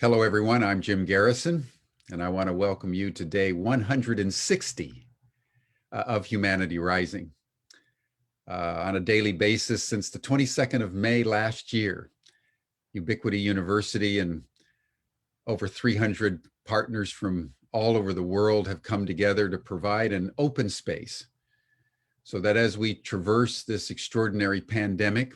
Hello, everyone. I'm Jim Garrison, and I want to welcome you to day 160 of Humanity Rising. On a daily basis since the 22nd of May last year, Ubiquity University and over 300 partners from all over the world have come together to provide an open space so that as we traverse this extraordinary pandemic,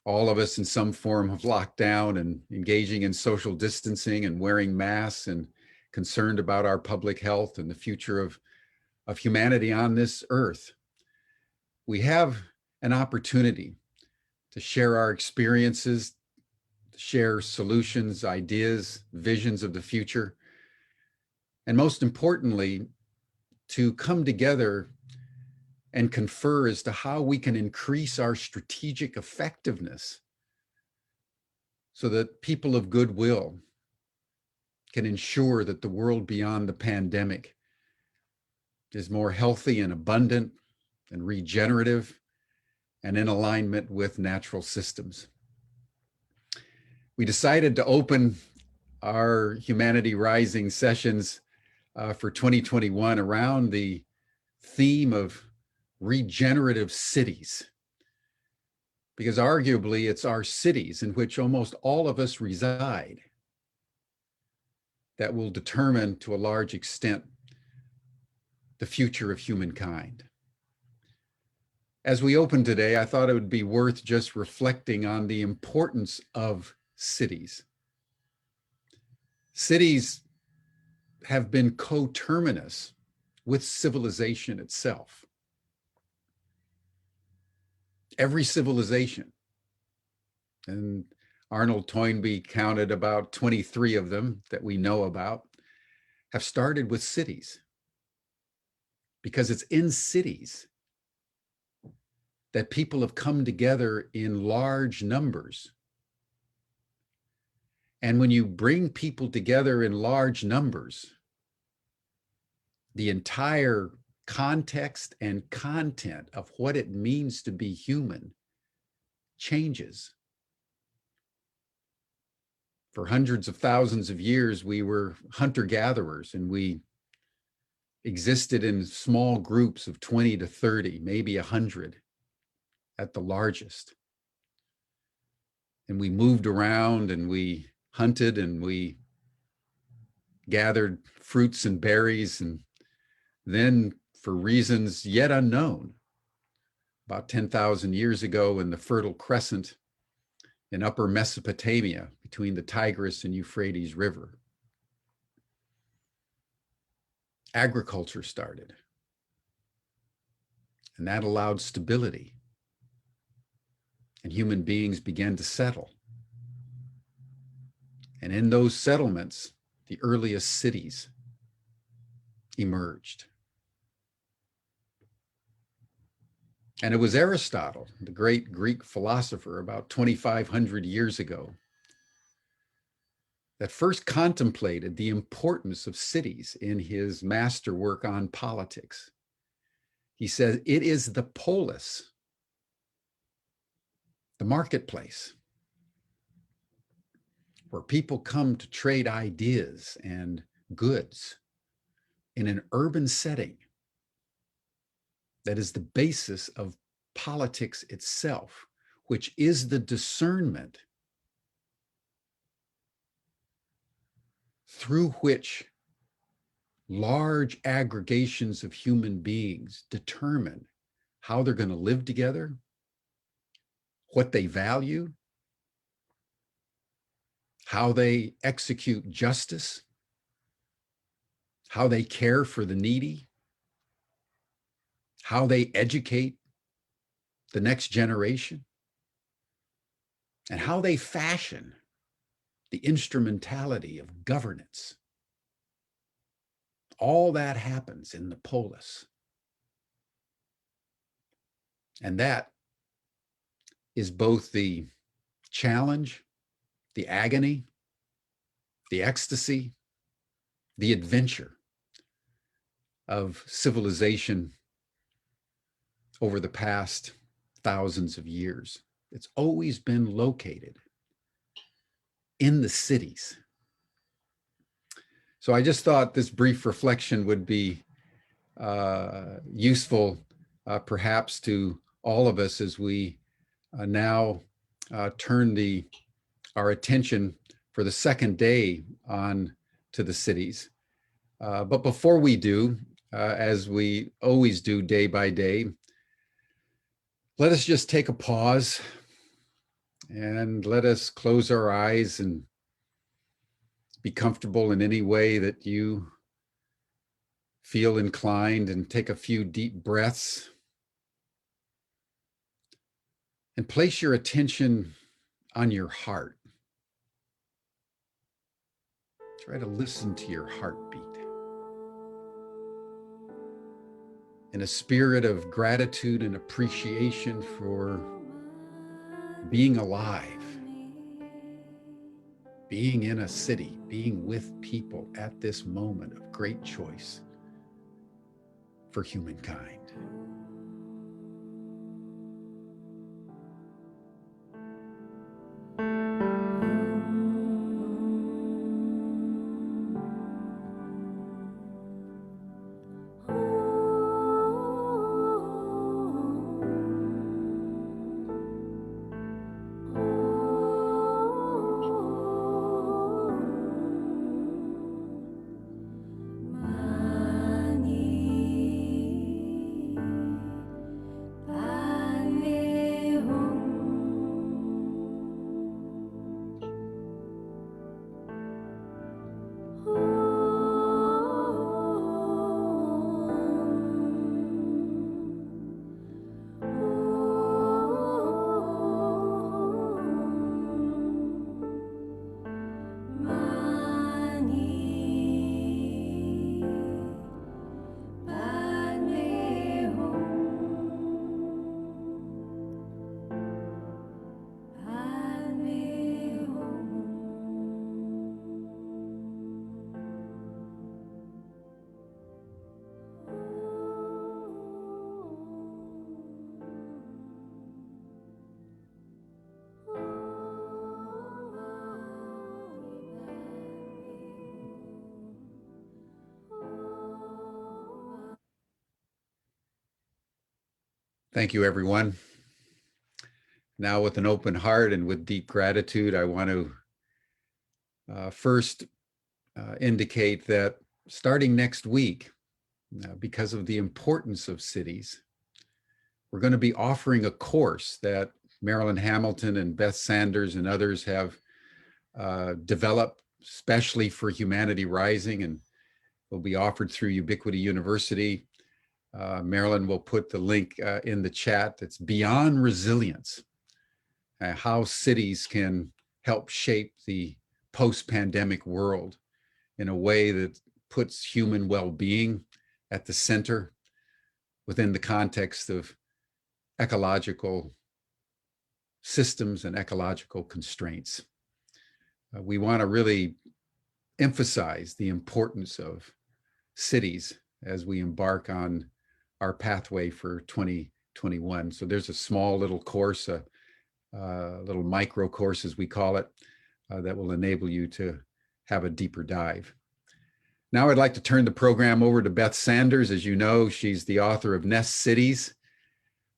all of us in some form of lockdown and engaging in social distancing and wearing masks and concerned about our public health and the future of humanity on this earth. We have an opportunity to share our experiences, to share solutions, ideas, visions of the future, and most importantly, to come together and confer as to how we can increase our strategic effectiveness so that people of goodwill can ensure that the world beyond the pandemic is more healthy and abundant and regenerative and in alignment with natural systems. We decided to open our Humanity Rising sessions for 2021 around the theme of regenerative cities, because arguably it's our cities in which almost all of us reside that will determine to a large extent the future of humankind. As we open today, I thought it would be worth just reflecting on the importance of cities. Cities have been coterminous with civilization itself. Every civilization, and Arnold Toynbee counted about 23 of them that we know about, have started with cities, because it's in cities that people have come together in large numbers. And when you bring people together in large numbers, the entire context and content of what it means to be human changes. For hundreds of thousands of years, we were hunter-gatherers, and we existed in small groups of 20 to 30, maybe 100 at the largest. And we moved around and we hunted and we gathered fruits and berries, and then, for reasons yet unknown, about 10,000 years ago in the Fertile Crescent in Upper Mesopotamia between the Tigris and Euphrates River, agriculture started. And that allowed stability. And human beings began to settle. And in those settlements, the earliest cities emerged. And it was Aristotle, the great Greek philosopher, about 2,500 years ago, that first contemplated the importance of cities in his masterwork on politics. He says it is the polis, the marketplace, where people come to trade ideas and goods in an urban setting that is the basis of politics itself, which is the discernment through which large aggregations of human beings determine how they're going to live together, what they value, how they execute justice, how they care for the needy, how they educate the next generation, and how they fashion the instrumentality of governance. All that happens in the polis. And that is both the challenge, the agony, the ecstasy, the adventure of civilization over the past thousands of years. It's always been located in the cities. So I just thought this brief reflection would be useful perhaps to all of us as we now turn our attention for the second day on to the cities. But before we do, as we always do day by day, let us just take a pause and let us close our eyes and be comfortable in any way that you feel inclined, and take a few deep breaths and place your attention on your heart. Try to listen to your heartbeat in a spirit of gratitude and appreciation for being alive, being in a city, being with people at this moment of great choice for humankind. Thank you, everyone. Now, with an open heart and with deep gratitude, I want to first indicate that starting next week, because of the importance of cities, we're going to be offering a course that Marilyn Hamilton and Beth Sanders and others have developed especially for Humanity Rising, and will be offered through Ubiquity University. Marilyn will put the link in the chat. It's Beyond Resilience, how cities can help shape the post-pandemic world in a way that puts human well-being at the center within the context of ecological systems and ecological constraints. We want to really emphasize the importance of cities as we embark on our pathway for 2021. So there's a small little course, a little micro course as we call it, that will enable you to have a deeper dive. Now I'd like to turn the program over to Beth Sanders. As you know, she's the author of Nest Cities,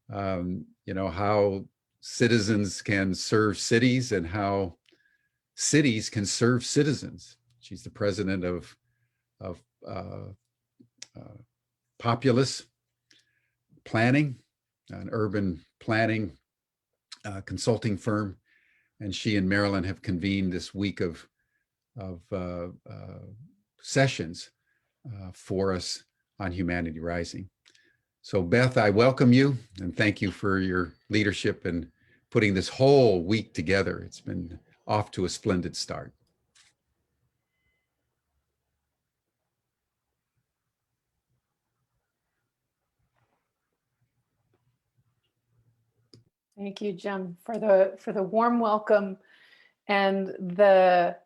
how citizens can serve cities and how cities can serve citizens. She's the president of Populous Planning, an urban planning consulting firm, and she and Marilyn have convened this week of sessions for us on Humanity Rising. So Beth, I welcome you and thank you for your leadership in putting this whole week together. It's been off to a splendid start. Thank you, Jim, for the warm welcome and the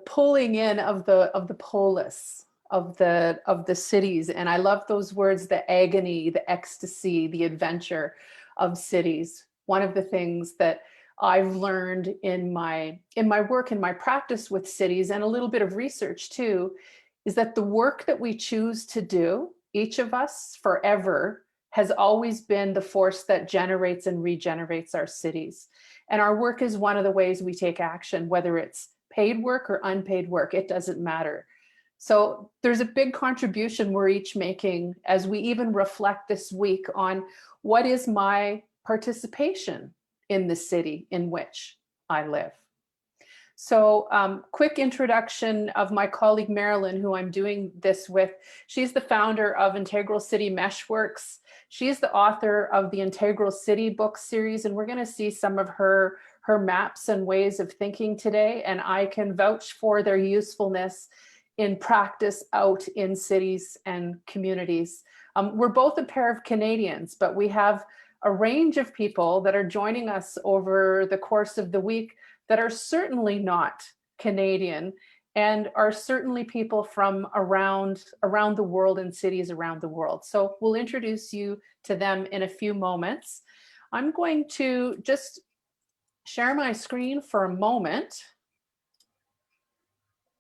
pulling in of the polis of the cities. And I love those words: the agony, the ecstasy, the adventure of cities. One of the things that I've learned in my work, in my practice with cities, and a little bit of research too, is that the work that we choose to do, each of us forever, has always been the force that generates and regenerates our cities. And our work is one of the ways we take action, whether it's paid work or unpaid work, it doesn't matter. So there's a big contribution we're each making as we even reflect this week on what is my participation in the city in which I live. So quick introduction of my colleague Marilyn, who I'm doing this with. She's the founder of Integral City Meshworks. She's the author of the Integral City book series, and we're going to see some of her maps and ways of thinking today, and I can vouch for their usefulness in practice out in cities and communities. We're both a pair of Canadians, but we have a range of people that are joining us over the course of the week that are certainly not Canadian and are certainly people from around the world and cities around the world. So we'll introduce you to them in a few moments. I'm going to just share my screen for a moment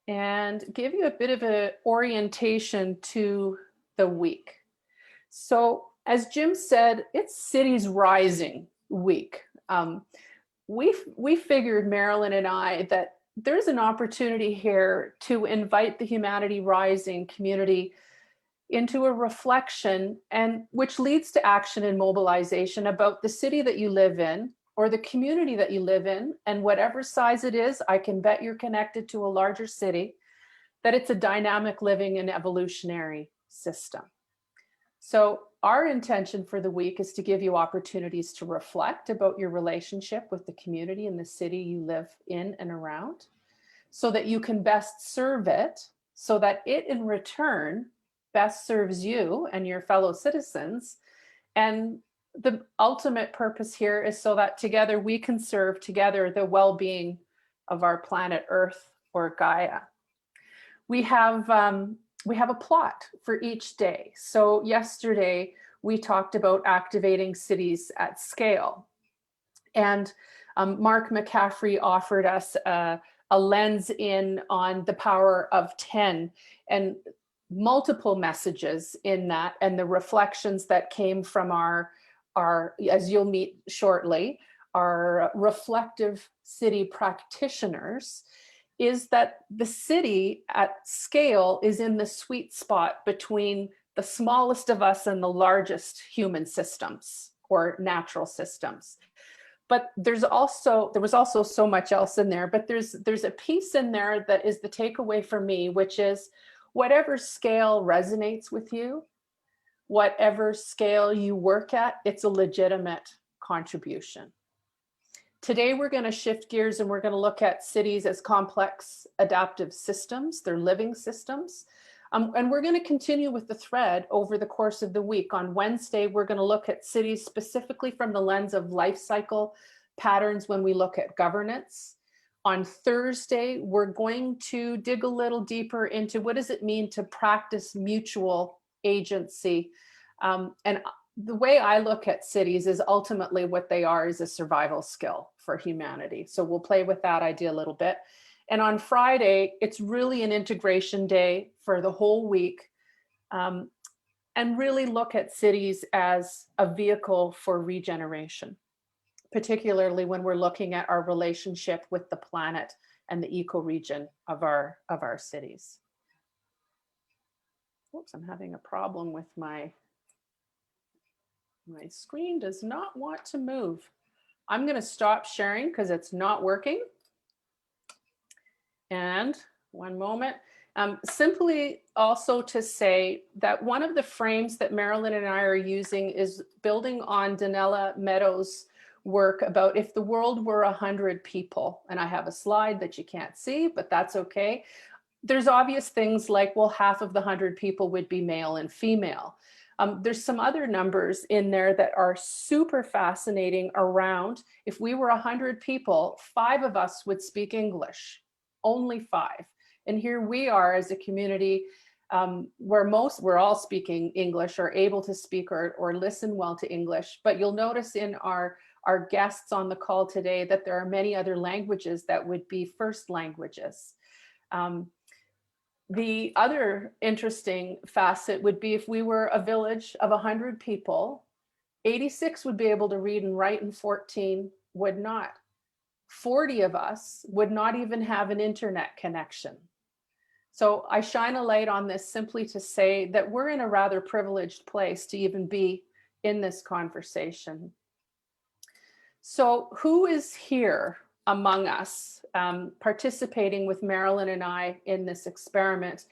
and give you a bit of an orientation to the week. So as Jim said, it's Cities Rising week. We figured, Marilyn and I, that there's an opportunity here to invite the Humanity Rising community into a reflection, and which leads to action and mobilization about the city that you live in or the community that you live in, and whatever size it is, I can bet you're connected to a larger city, that it's a dynamic living and evolutionary system. So our intention for the week is to give you opportunities to reflect about your relationship with the community and the city you live in and around, so that you can best serve it, so that it in return best serves you and your fellow citizens. And the ultimate purpose here is so that together we can serve together the well-being of our planet Earth, or Gaia. We have a plot for each day. So yesterday we talked about activating cities at scale. And Mark McCaffrey offered us a lens in on the power of 10 and multiple messages in that, and the reflections that came from our, as you'll meet shortly, our reflective city practitioners, is that the city at scale is in the sweet spot between the smallest of us and the largest human systems or natural systems. But there was also so much else in there, but there's a piece in there that is the takeaway for me, which is whatever scale resonates with you, whatever scale you work at, it's a legitimate contribution. Today, we're going to shift gears and we're going to look at cities as complex adaptive systems. They're living systems. And we're going to continue with the thread over the course of the week. On Wednesday, we're going to look at cities specifically from the lens of life cycle patterns when we look at governance. On Thursday, we're going to dig a little deeper into what does it mean to practice mutual agency. And the way I look at cities is ultimately what they are is a survival skill for humanity. So we'll play with that idea a little bit. And on Friday, it's really an integration day for the whole week, and really look at cities as a vehicle for regeneration, particularly when we're looking at our relationship with the planet and the ecoregion of our cities. Oops, I'm having a problem with my screen does not want to move. I'm going to stop sharing because it's not working. And one moment. Simply also to say that one of the frames that Marilyn and I are using is building on Donella Meadows' work about if the world were 100 people. And I have a slide that you can't see, but that's okay. There's obvious things like, well, half of the 100 people would be male and female. There's some other numbers in there that are super fascinating around if we were 100 people, 5 of us would speak English, only 5. And here we are as a community where we're all speaking English or able to speak or listen well to English. But you'll notice in our our guests on the call today that there are many other languages that would be first languages. The other interesting facet would be if we were a village of 100 people, 86 would be able to read and write and 14 would not. 40 of us would not even have an internet connection. So I shine a light on this simply to say that we're in a rather privileged place to even be in this conversation. So who is here among us participating with Marilyn and I in this experiment?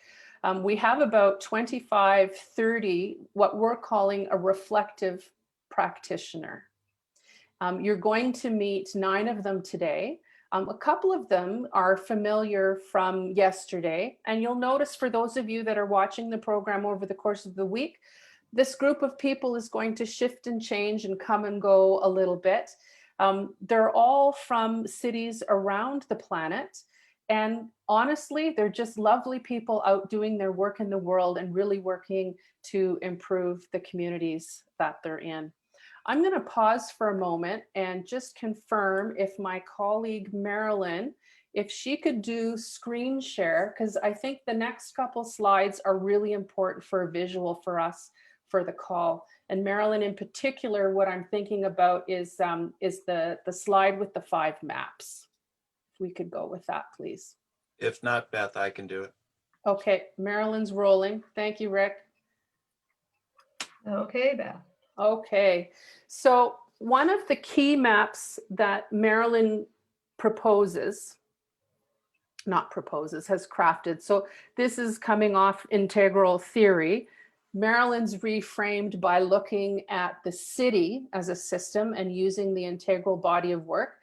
We have about 25, 30, what we're calling a reflective practitioner. You're going to meet 9 of them today. A couple of them are familiar from yesterday. And you'll notice for those of you that are watching the program over the course of the week, this group of people is going to shift and change and come and go a little bit. They're all from cities around the planet. And honestly, they're just lovely people out doing their work in the world and really working to improve the communities that they're in. I'm going to pause for a moment and just confirm if my colleague Marilyn, if she could do screen share, because I think the next couple slides are really important for a visual for us for the call. And Marilyn, in particular, what I'm thinking about is the slide with the 5 maps. If we could go with that, please. If not, Beth, I can do it. Okay, Marilyn's rolling. Thank you, Rick. Okay, Beth. Okay, so one of the key maps that Marilyn proposes, not proposes, has crafted. So this is coming off integral theory. Marilyn's reframed by looking at the city as a system and using the integral body of work.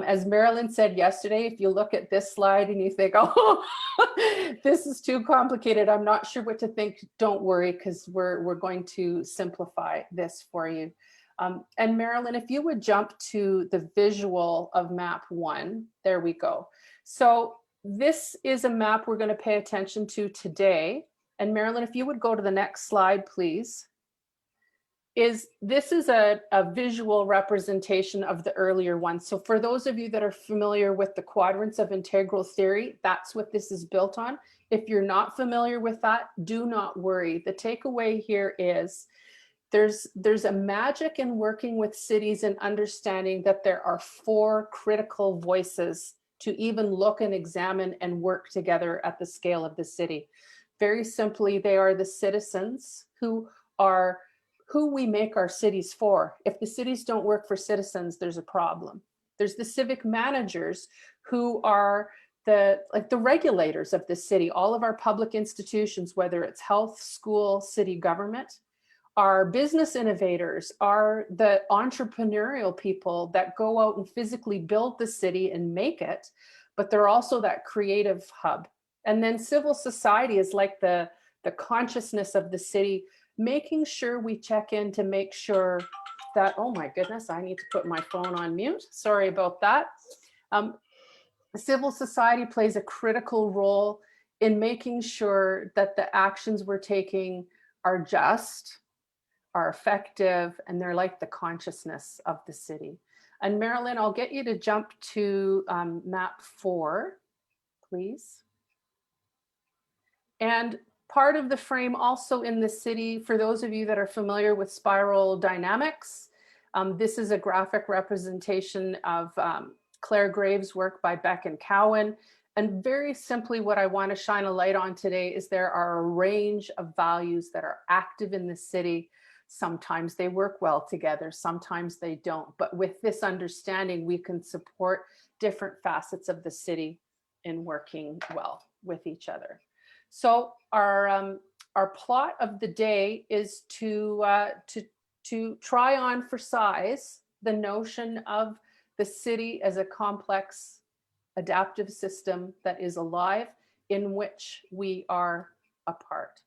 As Marilyn said yesterday, if you look at this slide and you think, oh, this is too complicated, I'm not sure what to think, don't worry, because we're going to simplify this for you. And Marilyn, if you would jump to the visual of map 1, there we go. So this is a map we're going to pay attention to today. And Marilyn, if you would go to the next slide, please. This is a visual representation of the earlier one. So for those of you that are familiar with the quadrants of integral theory, that's what this is built on. If you're not familiar with that, do not worry. The takeaway here is there's a magic in working with cities and understanding that there are 4 critical voices to even look and examine and work together at the scale of the city. Very simply, they are the citizens who we make our cities for. If the cities don't work for citizens, there's a problem. There's the civic managers who are the regulators of the city. All of our public institutions, whether it's health, school, city government, our business innovators, are the entrepreneurial people that go out and physically build the city and make it, but they're also that creative hub. And then civil society is like the consciousness of the city, making sure we check in to make sure that, oh my goodness, I need to put my phone on mute. Sorry about that. Civil society plays a critical role in making sure that the actions we're taking are just, are effective, and they're like the consciousness of the city. And Marilyn, I'll get you to jump to map 4, please. And part of the frame also in the city, for those of you that are familiar with spiral dynamics, this is a graphic representation of Claire Graves' work by Beck and Cowan. And very simply, what I want to shine a light on today is there are a range of values that are active in the city. Sometimes they work well together, sometimes they don't. But with this understanding, we can support different facets of the city in working well with each other. So our plot of the day is to try on for size the notion of the city as a complex adaptive system that is alive, in which we are a part.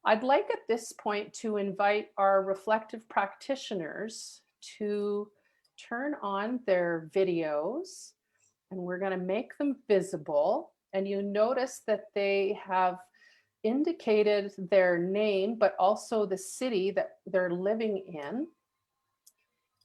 I'd like at this point to invite our reflective practitioners to turn on their videos, and we're going to make them visible. And you notice that they have indicated their name, but also the city that they're living in.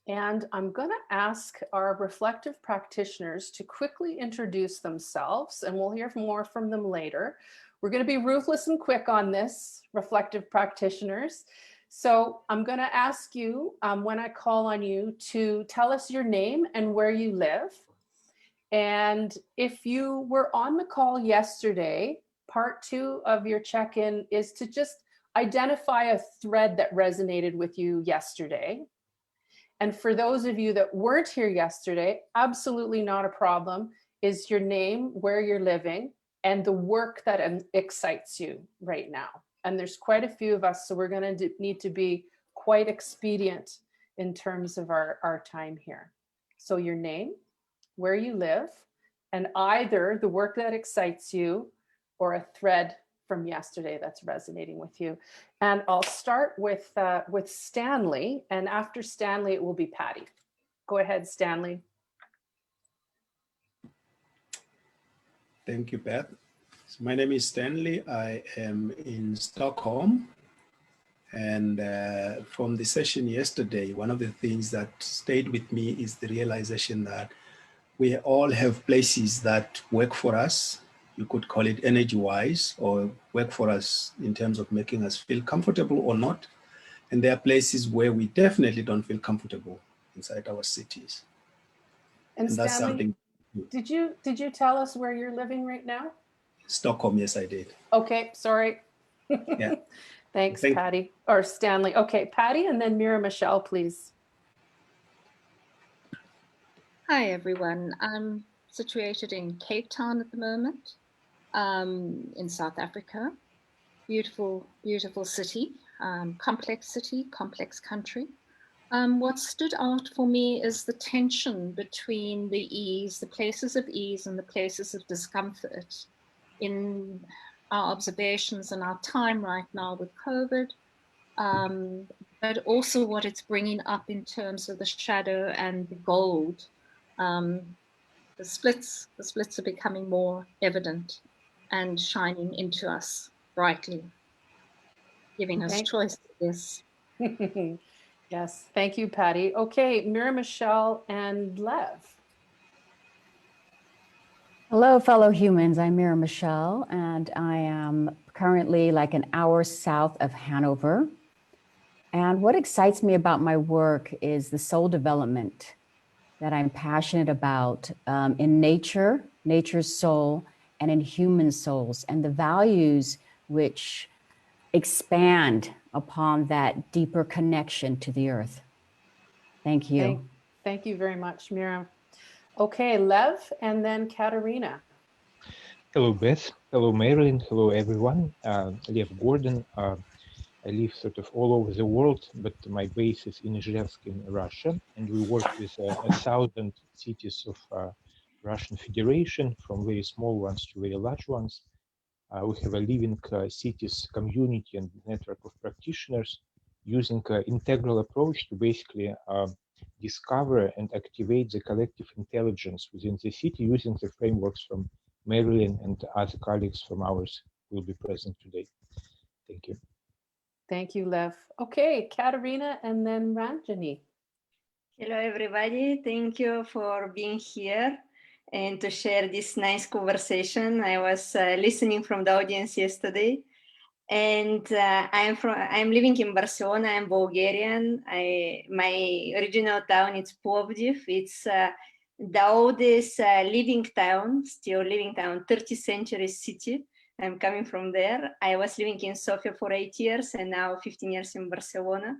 And I'm going to ask our reflective practitioners to quickly introduce themselves, and we'll hear more from them later. We're going to be ruthless and quick on this, reflective practitioners. So I'm going to ask you, when I call on you, to tell us your name and where you live. And if you were on the call yesterday, part 2 of your check-in is to just identify a thread that resonated with you yesterday. And for those of you that weren't here yesterday, absolutely not a problem, is your name, where you're living, and the work that excites you right now. And there's quite a few of us, so we're going to need to be quite expedient in terms of our time here. So your name, where you live, and either the work that excites you or a thread from yesterday that's resonating with you. And I'll start with Stanley, and after Stanley, it will be Patty. Go ahead, Stanley. Thank you, Beth. So my name is Stanley. I am in Stockholm. And from the session yesterday, one of the things that stayed with me is the realization that we all have places that work for us. You could call it energy-wise, or work for us in terms of making us feel comfortable or not. And there are places where we definitely don't feel comfortable inside our cities. And that's Stanley, something. did you tell us where you're living right now? Stockholm, yes, I did. Okay, sorry. Yeah. Thanks, Patty, or Stanley. Okay, Patty, and then Mira Michelle, please. Hi, everyone. I'm situated in Cape Town at the moment, in South Africa. Beautiful, beautiful city, complex country. What stood out for me is the tension between the ease, the places of ease and the places of discomfort in our observations and our time right now with COVID, but also what it's bringing up in terms of the shadow and the gold. The splits are becoming more evident and shining into us brightly, giving us choice. Yes. Yes, thank you, Patty. Okay, Mira Michelle and Lev. Hello, fellow humans. I'm Mira Michelle, and I am currently like an hour south of Hanover. And what excites me about my work is the soul development that I'm passionate about in nature, nature's soul, and in human souls, and the values which expand upon that deeper connection to the earth. Thank you. Thank you very much, Mira. Okay, Lev, and then Katerina. Hello, Beth. Hello, Marilyn. Hello, everyone. Lev Gordon. I live sort of all over the world, but my base is in Izhevsk in Russia, and we work with 1,000 cities of Russian Federation, from very small ones to very large ones. We have a living cities community and network of practitioners using an integral approach to basically discover and activate the collective intelligence within the city using the frameworks from Marilyn and other colleagues from ours who will be present today. Thank you. Thank you, Lev. Okay, Katerina and then Ranjani. Hello, everybody. Thank you for being here and to share this nice conversation. I was listening from the audience yesterday, and I'm living in Barcelona. I'm Bulgarian. My original town is Plovdiv. It's the oldest living town, still living town, 30th century city. I'm coming from there. I was living in Sofia for 8 years and now 15 years in Barcelona.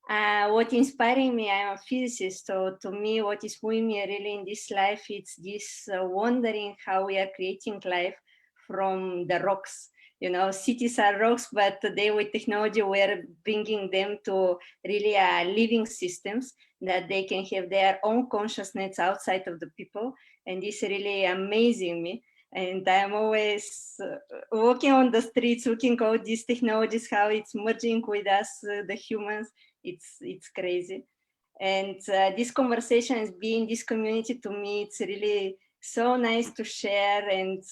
What inspiring me, I'm a physicist, so to me, what is moving me really in this life, it's this wondering how we are creating life from the rocks. You know, cities are rocks, but today with technology, we're bringing them to really living systems that they can have their own consciousness outside of the people. And this really amazing me. And I'm always walking on the streets, looking at all these technologies, how it's merging with us, the humans. It's crazy. And this conversation has been, this community, to me, it's really so nice to share, and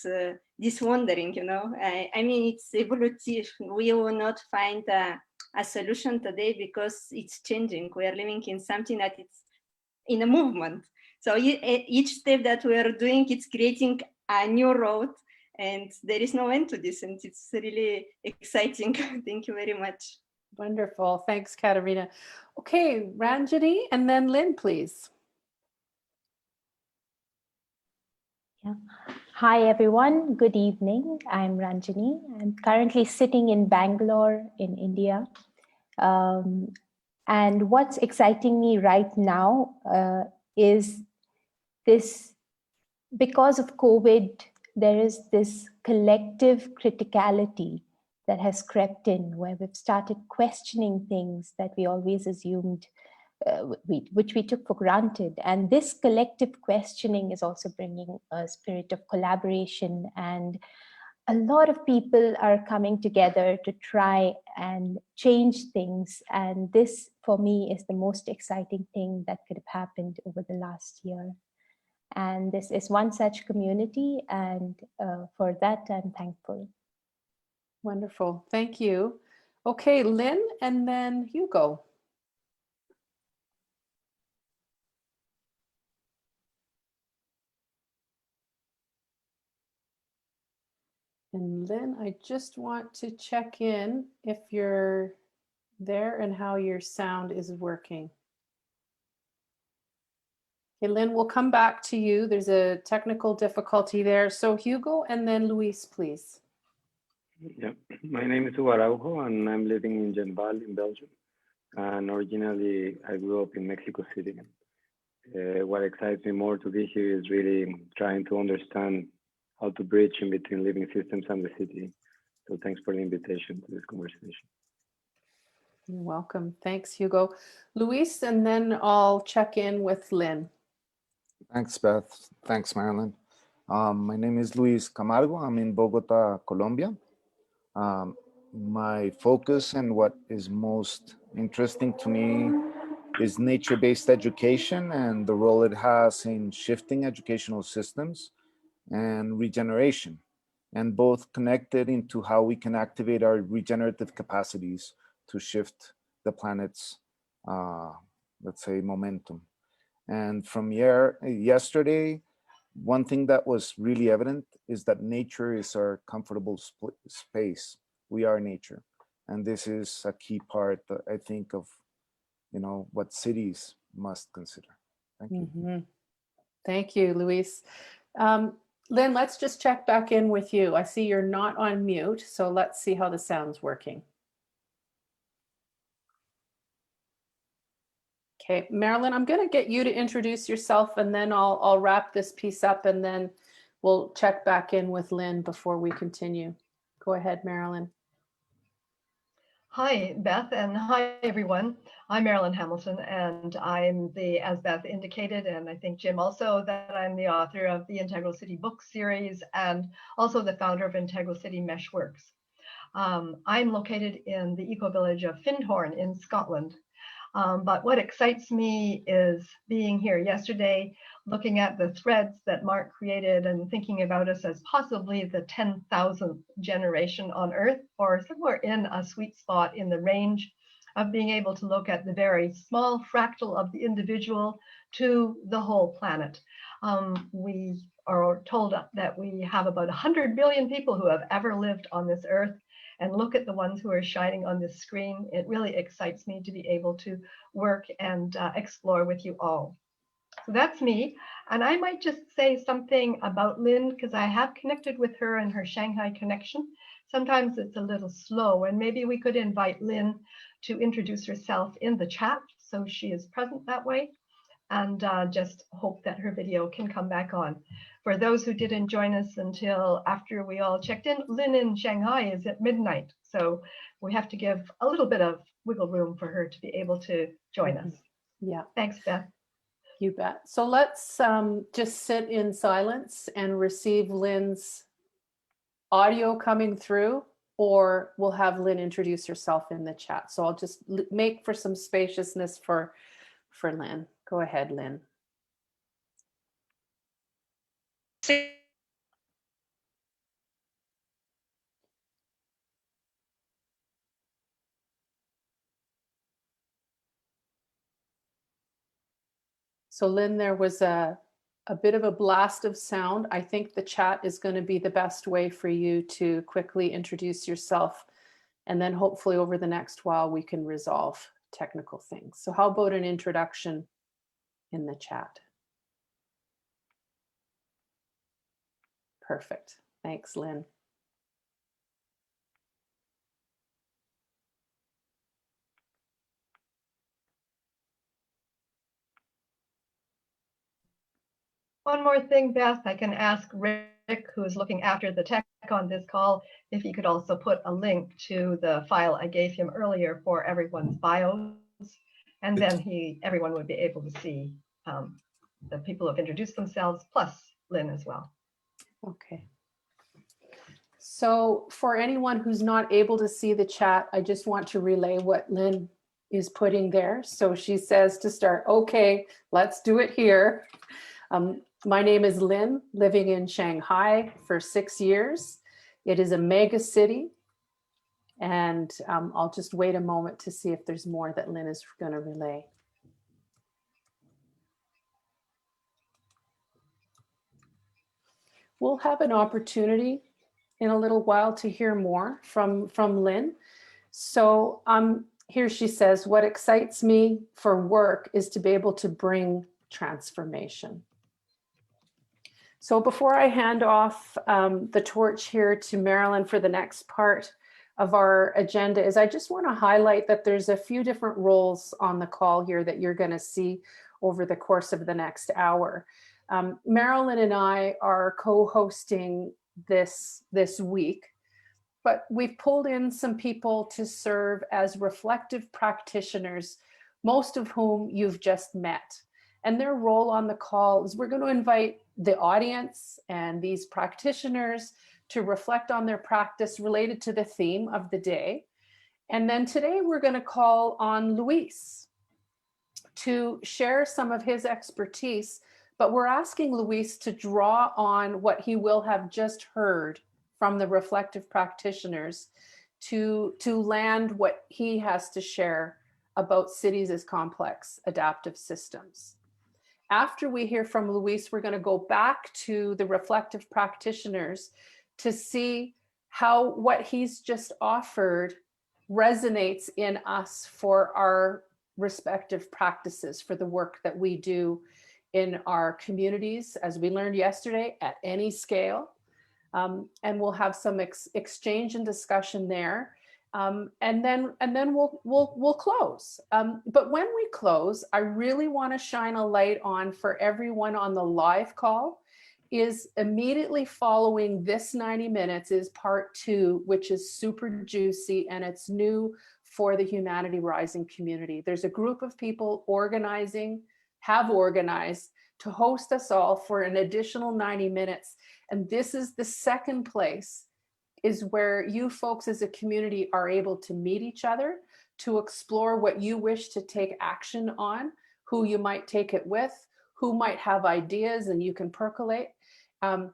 this wondering, you know, I mean, it's evolutive. We will not find a solution today because it's changing. We are living in something that it's in a movement. So each step that we are doing, it's creating a new road, and there is no end to this, and it's really exciting. Thank you very much. Wonderful. Thanks, Katerina. Okay, Ranjani, and then Lynn, please. Yeah. Hi, everyone. Good evening. I'm Ranjani. I'm currently sitting in Bangalore in India. And what's exciting me right now is this, because of COVID, there is this collective criticality that has crept in, where we've started questioning things that we always assumed, which we took for granted. And this collective questioning is also bringing a spirit of collaboration, and a lot of people are coming together to try and change things. And this, for me, is the most exciting thing that could have happened over the last year. And this is one such community, and for that, I'm thankful. Wonderful. Thank you. Okay, Lynn, and then Hugo. And Lynn, I just want to check in if you're there and how your sound is working. Okay, Lynn, we'll come back to you. There's a technical difficulty there. So Hugo and then Luis, please. Yeah, my name is Hugo Araujo, and I'm living in Genval in Belgium. And originally, I grew up in Mexico City. What excites me more to be here is really trying to understand how to bridge in between living systems and the city. So thanks for the invitation to this conversation. You're welcome. Thanks, Hugo. Luis, and then I'll check in with Lynn. Thanks, Beth. Thanks, Marilyn. My name is Luis Camargo. I'm in Bogota, Colombia. My focus and what is most interesting to me is nature-based education and the role it has in shifting educational systems and regeneration, and both connected into how we can activate our regenerative capacities to shift the planet's, let's say, momentum. And from yesterday, one thing that was really evident is that nature is our comfortable space. We are nature. And this is a key part, I think, of what cities must consider. Thank you. Mm-hmm. Thank you, Luis. Lynn, let's just check back in with you. I see you're not on mute, so let's see how the sound's working. Okay, Marilyn, I'm going to get you to introduce yourself, and then I'll wrap this piece up, and then we'll check back in with Lynn before we continue. Go ahead, Marilyn. Hi, Beth, and hi, everyone. I'm Marilyn Hamilton, and I'm as Beth indicated, and I think Jim also, that I'm the author of the Integral City book series and also the founder of Integral City Meshworks. I'm located in the eco-village of Findhorn in Scotland. But what excites me is being here yesterday, looking at the threads that Mark created and thinking about us as possibly the 10,000th generation on Earth, or somewhere in a sweet spot in the range of being able to look at the very small fractal of the individual to the whole planet. We are told that we have about 100 billion people who have ever lived on this Earth. And look at the ones who are shining on this screen. It really excites me to be able to work and explore with you all. So that's me. And I might just say something about Lynn, because I have connected with her in her Shanghai connection. Sometimes it's a little slow, and maybe we could invite Lynn to introduce herself in the chat so she is present that way. And just hope that her video can come back on. For those who didn't join us until after we all checked in, Lynn in Shanghai is at midnight. So we have to give a little bit of wiggle room for her to be able to join us. Yeah. Thanks, Beth. You bet. So let's just sit in silence and receive Lynn's audio coming through, or we'll have Lynn introduce herself in the chat. So I'll just make for some spaciousness for Lynn. Go ahead, Lynn. So Lynn, there was a bit of a blast of sound. I think the chat is going to be the best way for you to quickly introduce yourself. And then hopefully over the next while, we can resolve technical things. So how about an introduction in the chat? Perfect. Thanks, Lynn. One more thing, Beth, I can ask Rick, who is looking after the tech on this call, if he could also put a link to the file I gave him earlier for everyone's bios. And then everyone would be able to see the people who have introduced themselves, plus Lynn as well. Okay. So for anyone who's not able to see the chat, I just want to relay what Lynn is putting there. So she says to start, okay, let's do it here. My name is Lynn, living in Shanghai for 6 years. It is a mega city. And I'll just wait a moment to see if there's more that Lynn is going to relay. We'll have an opportunity in a little while to hear more from Lynn. So here she says, what excites me for work is to be able to bring transformation. So before I hand off the torch here to Marilyn for the next part of our agenda, I just want to highlight that there's a few different roles on the call here that you're going to see over the course of the next hour. Marilyn and I are co-hosting this week, but we've pulled in some people to serve as reflective practitioners, most of whom you've just met. And their role on the call is we're going to invite the audience and these practitioners to reflect on their practice related to the theme of the day. And then today we're going to call on Luis to share some of his expertise, but we're asking Luis to draw on what he will have just heard from the reflective practitioners to land what he has to share about cities as complex adaptive systems. After we hear from Luis, we're going to go back to the reflective practitioners to see how what he's just offered resonates in us for our respective practices, for the work that we do in our communities, as we learned yesterday, at any scale. And we'll have some exchange and discussion there. And then we'll close. But when we close, I really want to shine a light on for everyone on the live call is immediately following this 90 minutes is part 2, which is super juicy and it's new for the Humanity Rising community. There's a group of people have organized to host us all for an additional 90 minutes. And this is the second place is where you folks as a community are able to meet each other, to explore what you wish to take action on, who you might take it with, who might have ideas and you can percolate. And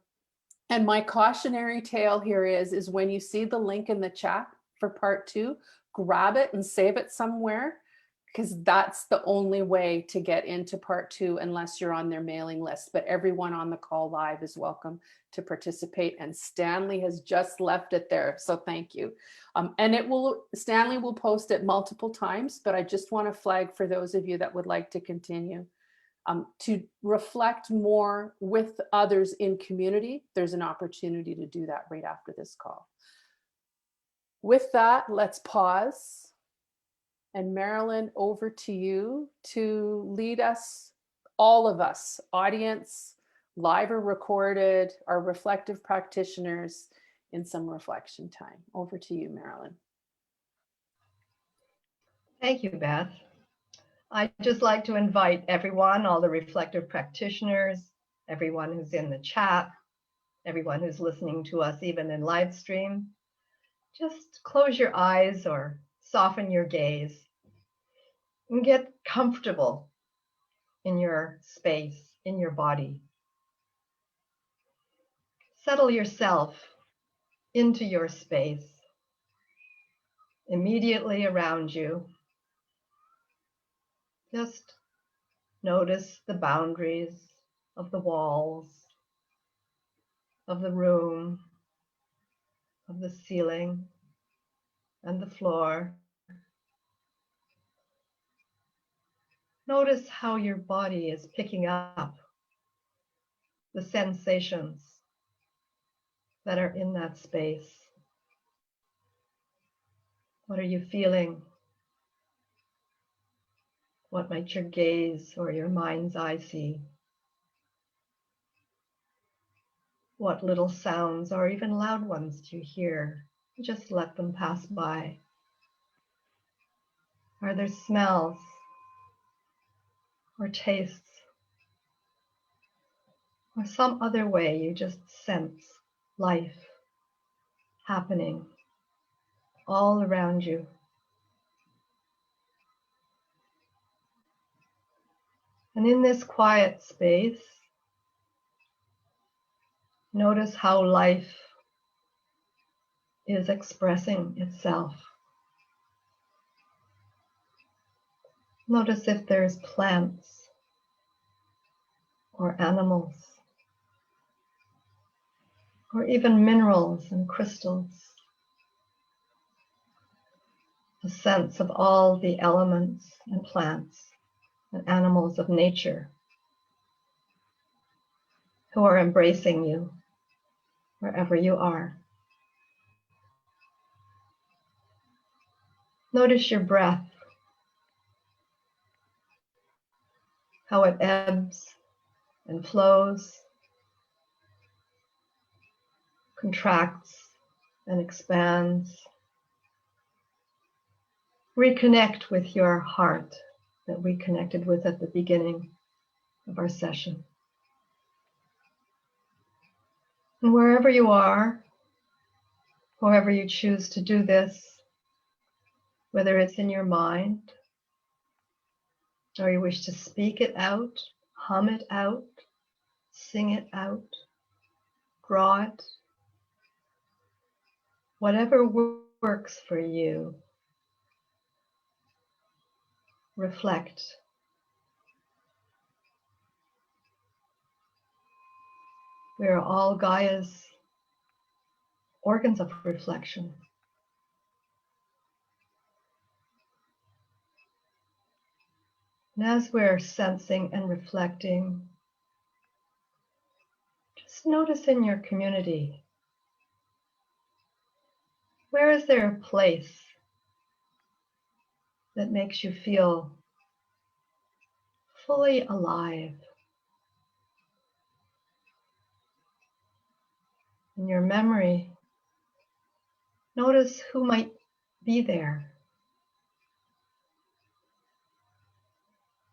my cautionary tale here is when you see the link in the chat for part 2, grab it and save it somewhere, because that's the only way to get into part 2 unless you're on their mailing list. But everyone on the call live is welcome to participate. And Stanley has just left it there. So thank you. And Stanley will post it multiple times, but I just want to flag for those of you that would like to continue to reflect more with others in community. There's an opportunity to do that right after this call. With that, let's pause. And Marilyn, over to you to lead us, all of us, audience, live or recorded, our reflective practitioners, in some reflection time. Over to you, Marilyn. Thank you, Beth. I'd just like to invite everyone, all the reflective practitioners, everyone who's in the chat, everyone who's listening to us even in live stream, just close your eyes or soften your gaze and get comfortable in your space, in your body. Settle yourself into your space. Immediately around you, just Notice the boundaries of the walls, of the room, of the ceiling and the floor. Notice how your body is picking up the sensations that are in that space. What are you feeling? What might your gaze or your mind's eye see? What little sounds or even loud ones do you hear? Just let them pass by. Are there smells or tastes or some other way you just sense life happening all around you? And in this quiet space, notice how life is expressing itself. Notice if there's plants or animals or even minerals and crystals. A sense of all the elements and plants and animals of nature who are embracing you wherever you are. Notice your breath, how it ebbs and flows, contracts and expands. Reconnect with your heart that we connected with at the beginning of our session. And wherever you are, however you choose to do this, whether it's in your mind, or you wish to speak it out, hum it out, sing it out, draw it, whatever works for you, reflect. We are all Gaia's organs of reflection. And as we're sensing and reflecting, just notice in your community, where is there a place that makes you feel fully alive? In your memory, notice who might be there.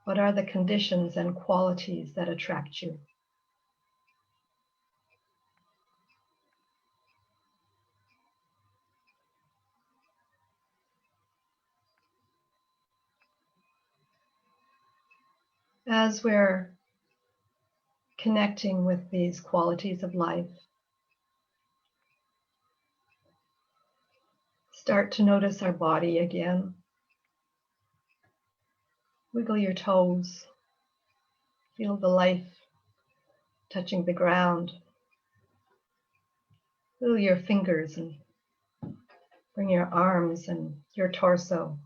What are the conditions and qualities that attract you? As we're connecting with these qualities of life, start to notice our body again. Wiggle your toes. Feel the life touching the ground. Feel your fingers and bring your arms and your torso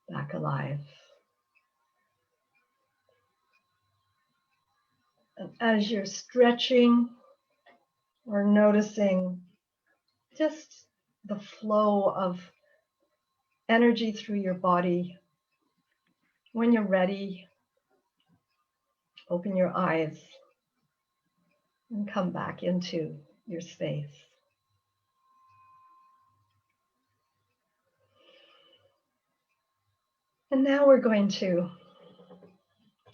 back alive. And as you're stretching or noticing just the flow of energy through your body, when you're ready, open your eyes and come back into your space. And now we're going to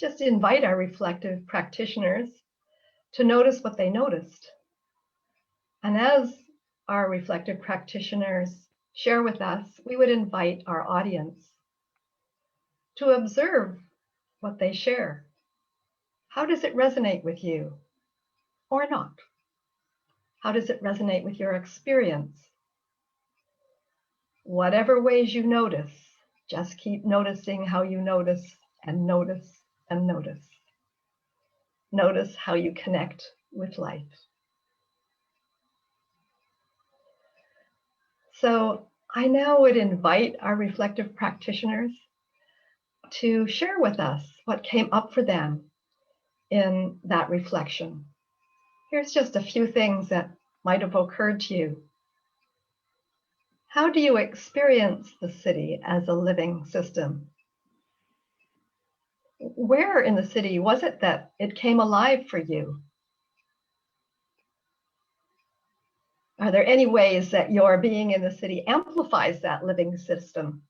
just invite our reflective practitioners to notice what they noticed. And as our reflective practitioners share with us, we would invite our audience to observe what they share. How does it resonate with you or not? How does it resonate with your experience? Whatever ways you notice, just keep noticing how you notice and notice and notice. Notice how you connect with life. So I now would invite our reflective practitioners to share with us what came up for them in that reflection. Here's just a few things that might have occurred to you. How do you experience the city as a living system? Where in the city was it that it came alive for you? Are there any ways that your being in the city amplifies that living system?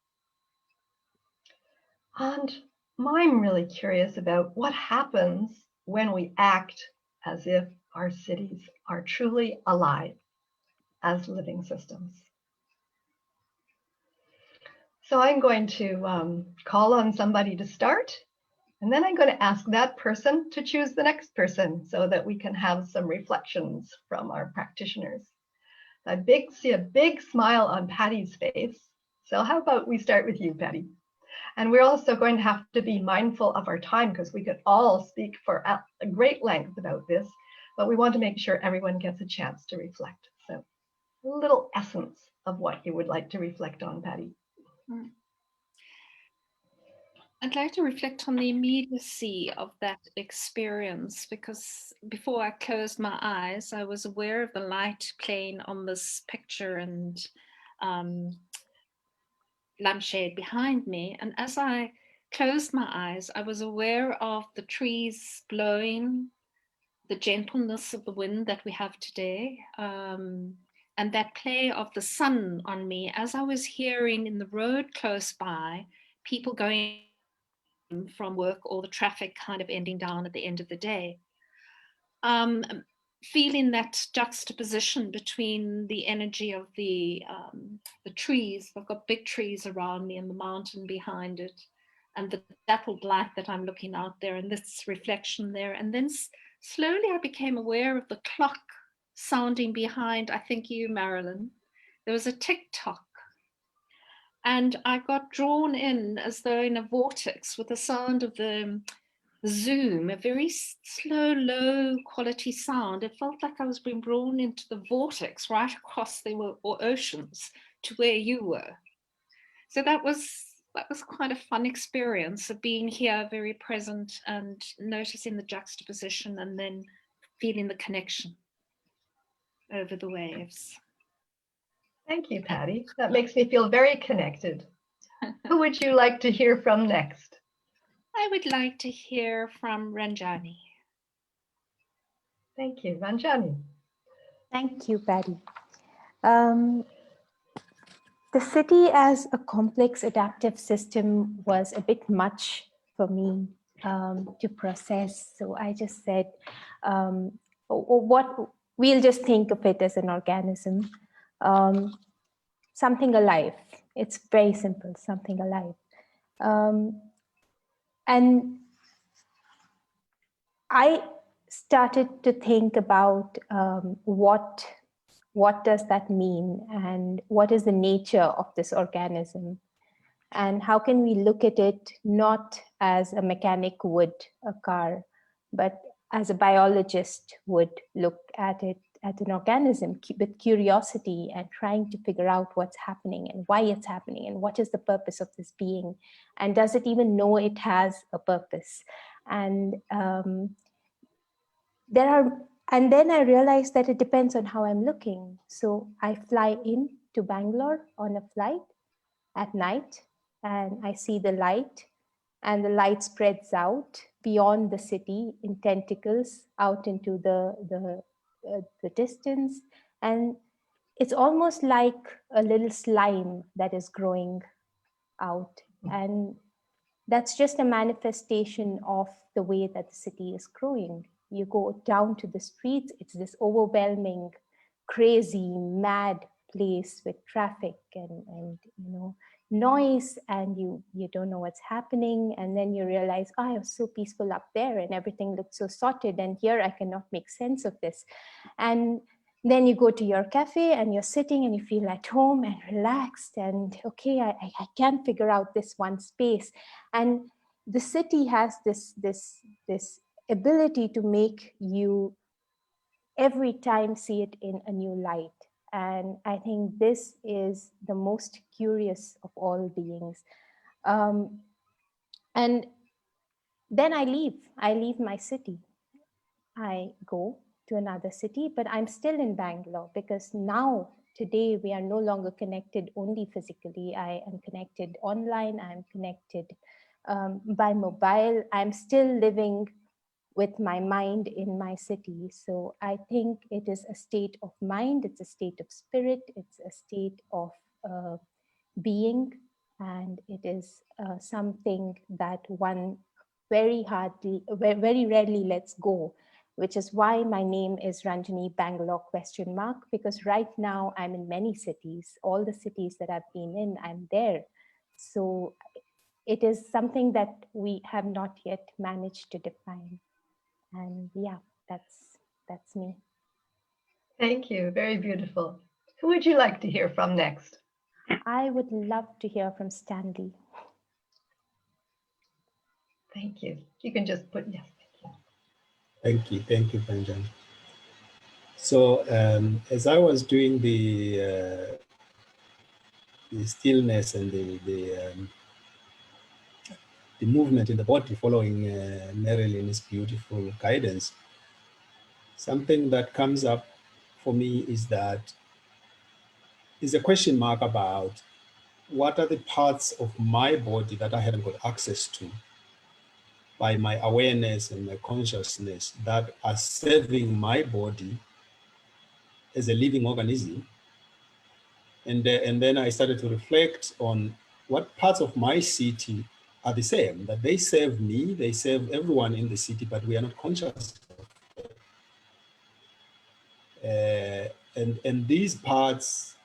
And I'm really curious about what happens when we act as if our cities are truly alive as living systems. So I'm going to call on somebody to start, and then I'm going to ask that person to choose the next person so that we can have some reflections from our practitioners. I see a big smile on Patty's face. So how about we start with you, Patty? And we're also going to have to be mindful of our time because we could all speak for a great length about this, but we want to make sure everyone gets a chance to reflect. So a little essence of what you would like to reflect on, Patty. I'd like to reflect on the immediacy of that experience, because before I closed my eyes, I was aware of the light playing on this picture and lampshade behind me. And as I closed my eyes, I was aware of the trees blowing, the gentleness of the wind that we have today, and that play of the sun on me as I was hearing in the road close by people going from work, or the traffic kind of ending down at the end of the day. Feeling that juxtaposition between the energy of the trees. I've got big trees around me and the mountain behind it, and the dappled light that I'm looking out there, and this reflection there. And then slowly I became aware of the clock sounding behind, I think you, Marilyn. There was a tick-tock. And I got drawn in as though in a vortex with the sound of the zoom, a very slow, low quality sound. It felt like I was being drawn into the vortex right across the oceans to where you were. So that was quite a fun experience of being here, very present, and noticing the juxtaposition and then feeling the connection over the waves. Thank you, Patty. That makes me feel very connected. Who would you like to hear from next? I would like to hear from Ranjani. Thank you, Ranjani. Thank you, Patty. The city as a complex adaptive system was a bit much for me to process. So I just said, we'll just think of it as an organism. Something alive. It's very simple, something alive. And I started to think about what does that mean, and what is the nature of this organism, and how can we look at it not as a mechanic would a car, but as a biologist would look at it, at an organism with curiosity and trying to figure out what's happening and why it's happening and what is the purpose of this being, and does it even know it has a purpose. And then I realized that it depends on how I'm looking. So I fly in to Bangalore on a flight at night, and I see the light, and the light spreads out beyond the city in tentacles out into the distance, and it's almost like a little slime that is growing out, and that's just a manifestation of the way that the city is growing. You go down to the streets, it's this overwhelming, crazy, mad place with traffic and noise, and you don't know what's happening, and then you realize, oh, I was so peaceful up there and everything looked so sorted, and here I cannot make sense of this. And then you go to your cafe and you're sitting and you feel at home and relaxed, and okay, I can figure out this one space. And the city has this ability to make you every time see it in a new light. And I think this is the most curious of all beings. And then I leave my city. I go to another city, but I'm still in Bangalore because now, today, we are no longer connected only physically. I am connected online, I'm connected by mobile. I'm still living with my mind in my city. So I think it is a state of mind, it's a state of spirit, it's a state of being, and it is something that one very rarely lets go, which is why my name is Ranjani Bangalore ? Because right now I'm in many cities, all the cities that I've been in, I'm there. So it is something that we have not yet managed to define. And yeah, that's me. Thank you. Very beautiful. Who would you like to hear from next? I would love to hear from Stanley. Thank you. You can just put yes. Thank you, Benjamin. So as I was doing the stillness and the movement in the body following Marilyn's beautiful guidance, something that comes up for me is a question mark about what are the parts of my body that I haven't got access to by my awareness and my consciousness that are serving my body as a living organism. And then I started to reflect on what parts of my city are the same, that they serve me, they serve everyone in the city, but we are not conscious of it. And these parts,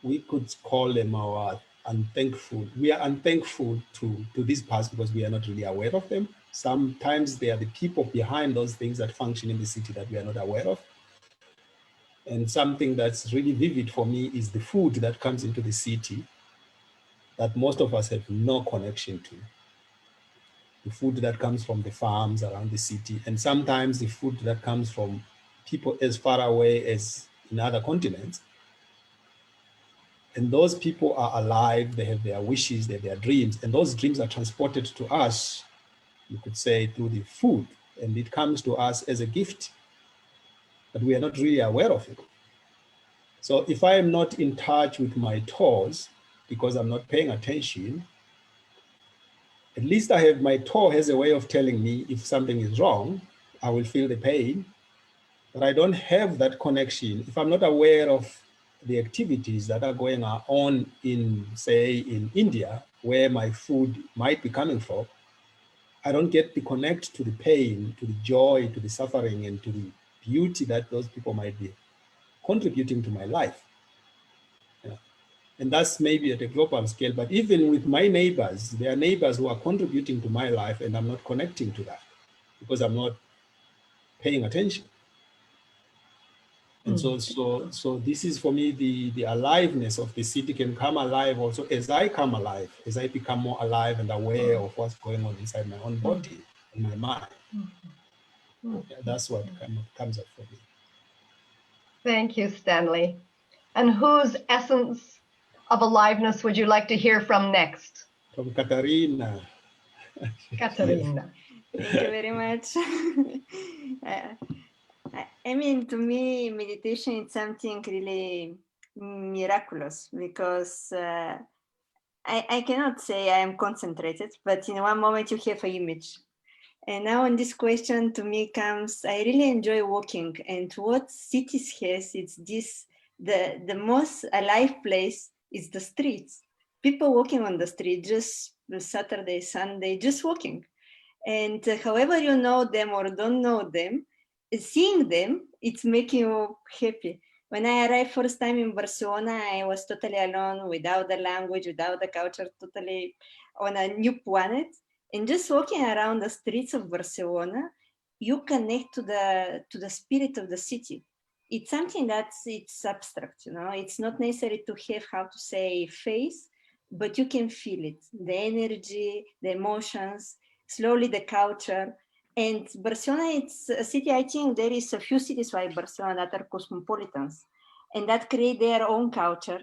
we could call them our unthankful. We are unthankful to these parts because we are not really aware of them. Sometimes they are the people behind those things that function in the city that we are not aware of. And something that's really vivid for me is the food that comes into the city that most of us have no connection to. The food that comes from the farms around the city, and sometimes the food that comes from people as far away as in other continents. And those people are alive, they have their wishes, they have their dreams, and those dreams are transported to us, you could say, through the food, and it comes to us as a gift, but we are not really aware of it. So if I am not in touch with my toes, because I'm not paying attention, at least I have my toe has a way of telling me if something is wrong. I will feel the pain, but I don't have that connection. If I'm not aware of the activities that are going on in, say, in India, where my food might be coming from, I don't get to connect to the pain, to the joy, to the suffering, and to the beauty that those people might be contributing to my life. And that's maybe at a global scale, but even with my neighbors, there are neighbors who are contributing to my life and I'm not connecting to that because I'm not paying attention. And so this is for me, the aliveness of the city can come alive also as I come alive, as I become more alive and aware of what's going on inside my own body and my mind. That's what kind of comes up for me. Thank you, Stanley. And whose essence of aliveness would you like to hear from next? From Katarina. Katarina. Thank you very much. I mean, to me, meditation is something really miraculous because I cannot say I am concentrated, but in one moment you have an image. And now on this question to me comes, I really enjoy walking, and what cities has, it's this, the most alive place is the streets. People walking on the street, just Saturday, Sunday, just walking. And however you know them or don't know them, seeing them, it's making you happy. When I arrived first time in Barcelona, I was totally alone, without the language, without the culture, totally on a new planet. And just walking around the streets of Barcelona, you connect to the spirit of the city. It's something it's abstract, you know. It's not necessary to have, how to say, face, but you can feel it, the energy, the emotions, slowly the culture. And Barcelona, it's a city, I think there is a few cities like Barcelona that are cosmopolitans and that create their own culture.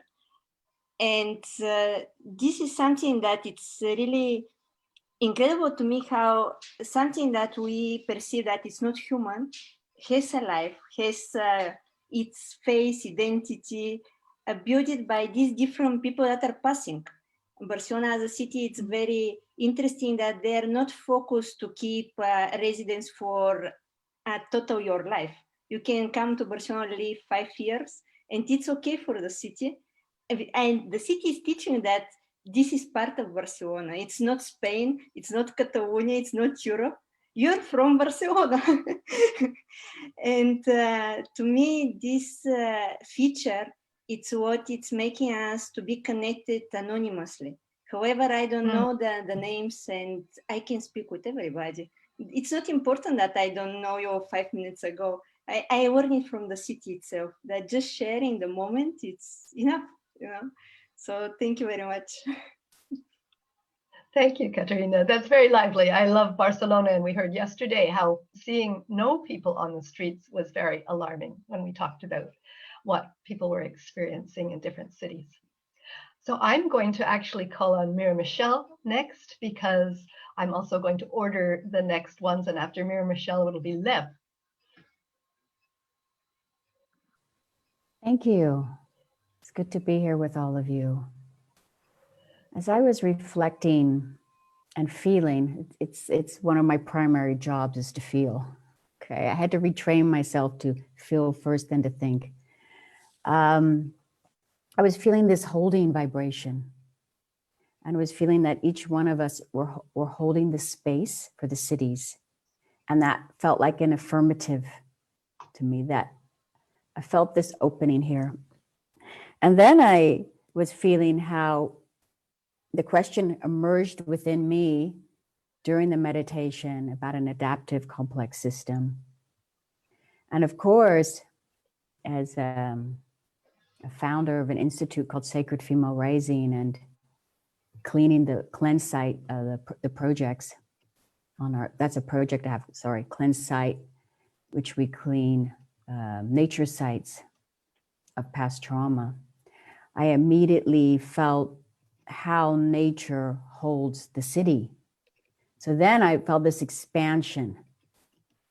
And this is something that it's really incredible to me, how something that we perceive that is not human has a life, has its face, identity, built by these different people that are passing. Barcelona as a city, it's very interesting that they're not focused to keep residents for total your life. You can come to Barcelona, live 5 years, and it's okay for the city. And the city is teaching that this is part of Barcelona. It's not Spain, it's not Catalonia, it's not Europe. You're from Barcelona. And to me, this feature, it's what it's making us to be connected anonymously. However, I don't know the names and I can speak with everybody. It's not important that I don't know you 5 minutes ago. I learned it from the city itself, that just sharing the moment, it's enough, you know. So thank you very much. Thank you, Katerina. That's very lively. I love Barcelona, and we heard yesterday how seeing no people on the streets was very alarming when we talked about what people were experiencing in different cities. So I'm going to actually call on Mira Michelle next, because I'm also going to order the next ones, and after Mira Michelle, it'll be Lev. Thank you. It's good to be here with all of you. As I was reflecting and feeling, it's one of my primary jobs is to feel. Okay, I had to retrain myself to feel first, then to think. I was feeling this holding vibration, and I was feeling that each one of us were holding the space for the cities, and that felt like an affirmative to me, that I felt this opening here. And then I was feeling how the question emerged within me during the meditation about an adaptive complex system. And of course, as a founder of an institute called Sacred Female Rising and cleaning the cleanse site, the projects on our, that's a project I have, sorry, cleanse site, which we clean nature sites of past trauma. I immediately felt how nature holds the city. So then I felt this expansion,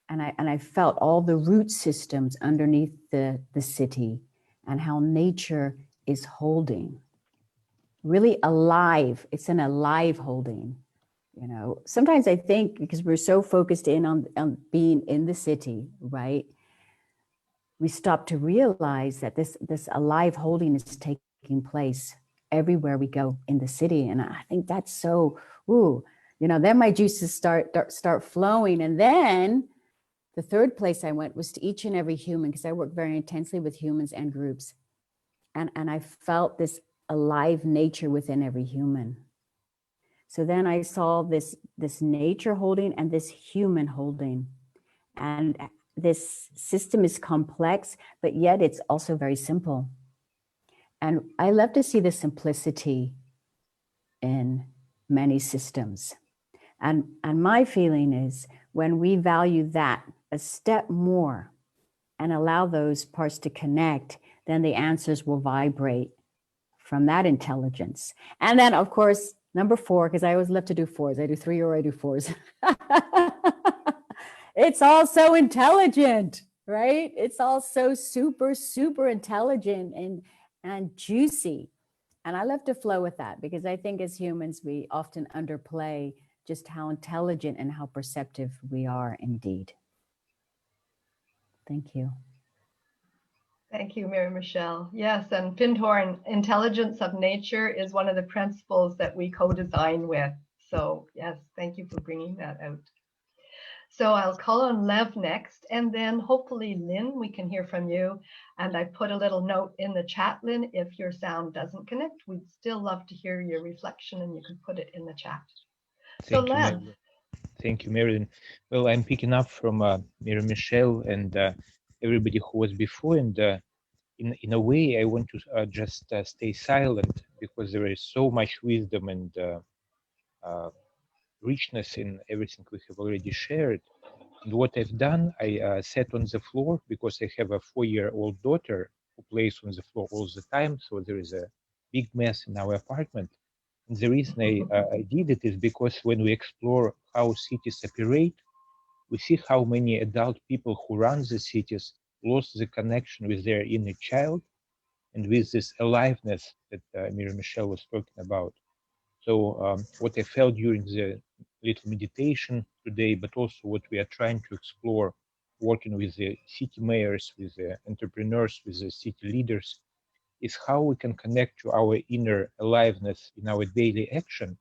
and I felt all the root systems underneath the city and how nature is holding, really alive. It's an alive holding. You know, sometimes I think because we're so focused in on being in the city, right? We stop to realize that this alive holding is taking place everywhere we go in the city. And I think that's so, ooh, you know, then my juices start flowing. And then the third place I went was to each and every human, because I work very intensely with humans and groups. And I felt this alive nature within every human. So then I saw this nature holding and this human holding. And this system is complex, but yet it's also very simple. And I love to see the simplicity in many systems. And my feeling is when we value that a step more and allow those parts to connect, then the answers will vibrate from that intelligence. And then, of course, number 4, because I always love to do 4s. I do 3 or I do 4s. It's all so intelligent, right? It's all so super, super intelligent and juicy. And I love to flow with that, because I think as humans, we often underplay just how intelligent and how perceptive we are indeed. Thank you. Thank you, Mary Michelle. Yes, and Pintorn, intelligence of nature is one of the principles that we co-design with. So yes, thank you for bringing that out. So I'll call on Lev next, and then hopefully Lynn, we can hear from you. And I put a little note in the chat, Lynn, if your sound doesn't connect, we'd still love to hear your reflection, and you can put it in the chat. So Lev. Thank you, Marilyn. Well, I'm picking up from Mira Michelle and everybody who was before, and in a way, I want to just stay silent because there is so much wisdom and richness in everything we have already shared. And what I've done, I sat on the floor because I have a 4-year-old daughter who plays on the floor all the time. So there is a big mess in our apartment. And the reason I did it is because when we explore how cities operate, we see how many adult people who run the cities lost the connection with their inner child and with this aliveness that Mira Michelle was talking about. So what I felt during the little meditation today, but also what we are trying to explore, working with the city mayors, with the entrepreneurs, with the city leaders, is how we can connect to our inner aliveness in our daily action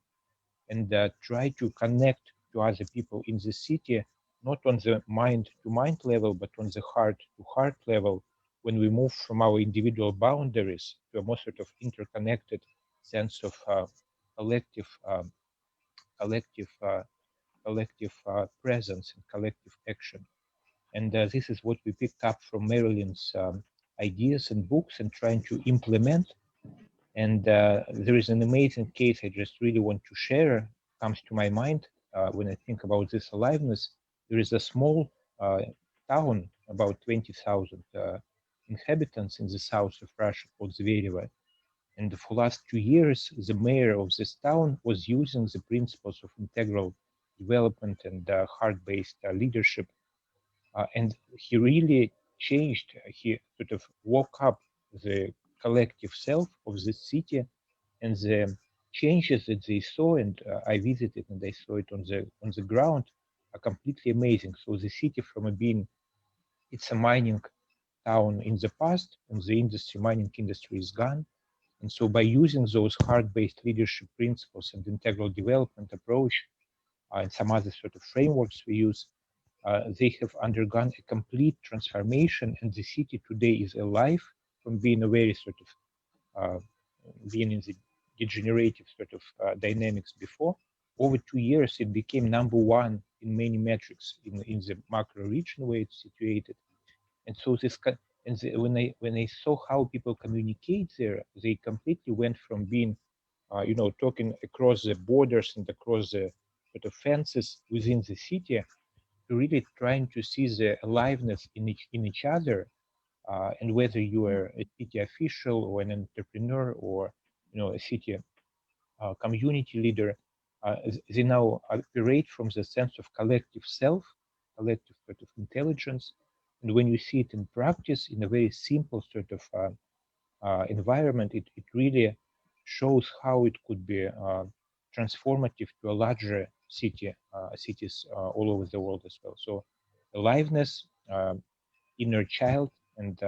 and try to connect to other people in the city, not on the mind-to-mind level, but on the heart-to-heart level, when we move from our individual boundaries to a more sort of interconnected sense of collective presence and collective action. And this is what we picked up from Marilyn's ideas and books and trying to implement. And there is an amazing case I just really want to share, comes to my mind when I think about this aliveness. There is a small town, about 20,000 inhabitants in the south of Russia called Zverevo. And for last 2 years, the mayor of this town was using the principles of integral development and heart-based leadership. And he really changed, he sort of woke up the collective self of the city, and the changes that they saw, and I visited and I saw it on the ground, are completely amazing. So the city from being, it's a mining town in the past, and the mining industry is gone. And so by using those heart-based leadership principles and integral development approach and some other sort of frameworks we use, they have undergone a complete transformation, and the city today is alive from being a very sort of being in the degenerative sort of dynamics before. Over 2 years, it became #1 in many metrics in the macro region where it's situated. And so this, when I saw how people communicate there, they completely went from being, talking across the borders and across the sort of fences within the city to really trying to see the aliveness in each other, and whether you are a city official or an entrepreneur or a city community leader, they now operate from the sense of collective self, collective sort of intelligence. And when you see it in practice in a very simple sort of environment, it really shows how it could be transformative to a larger cities all over the world as well. So aliveness, inner child, and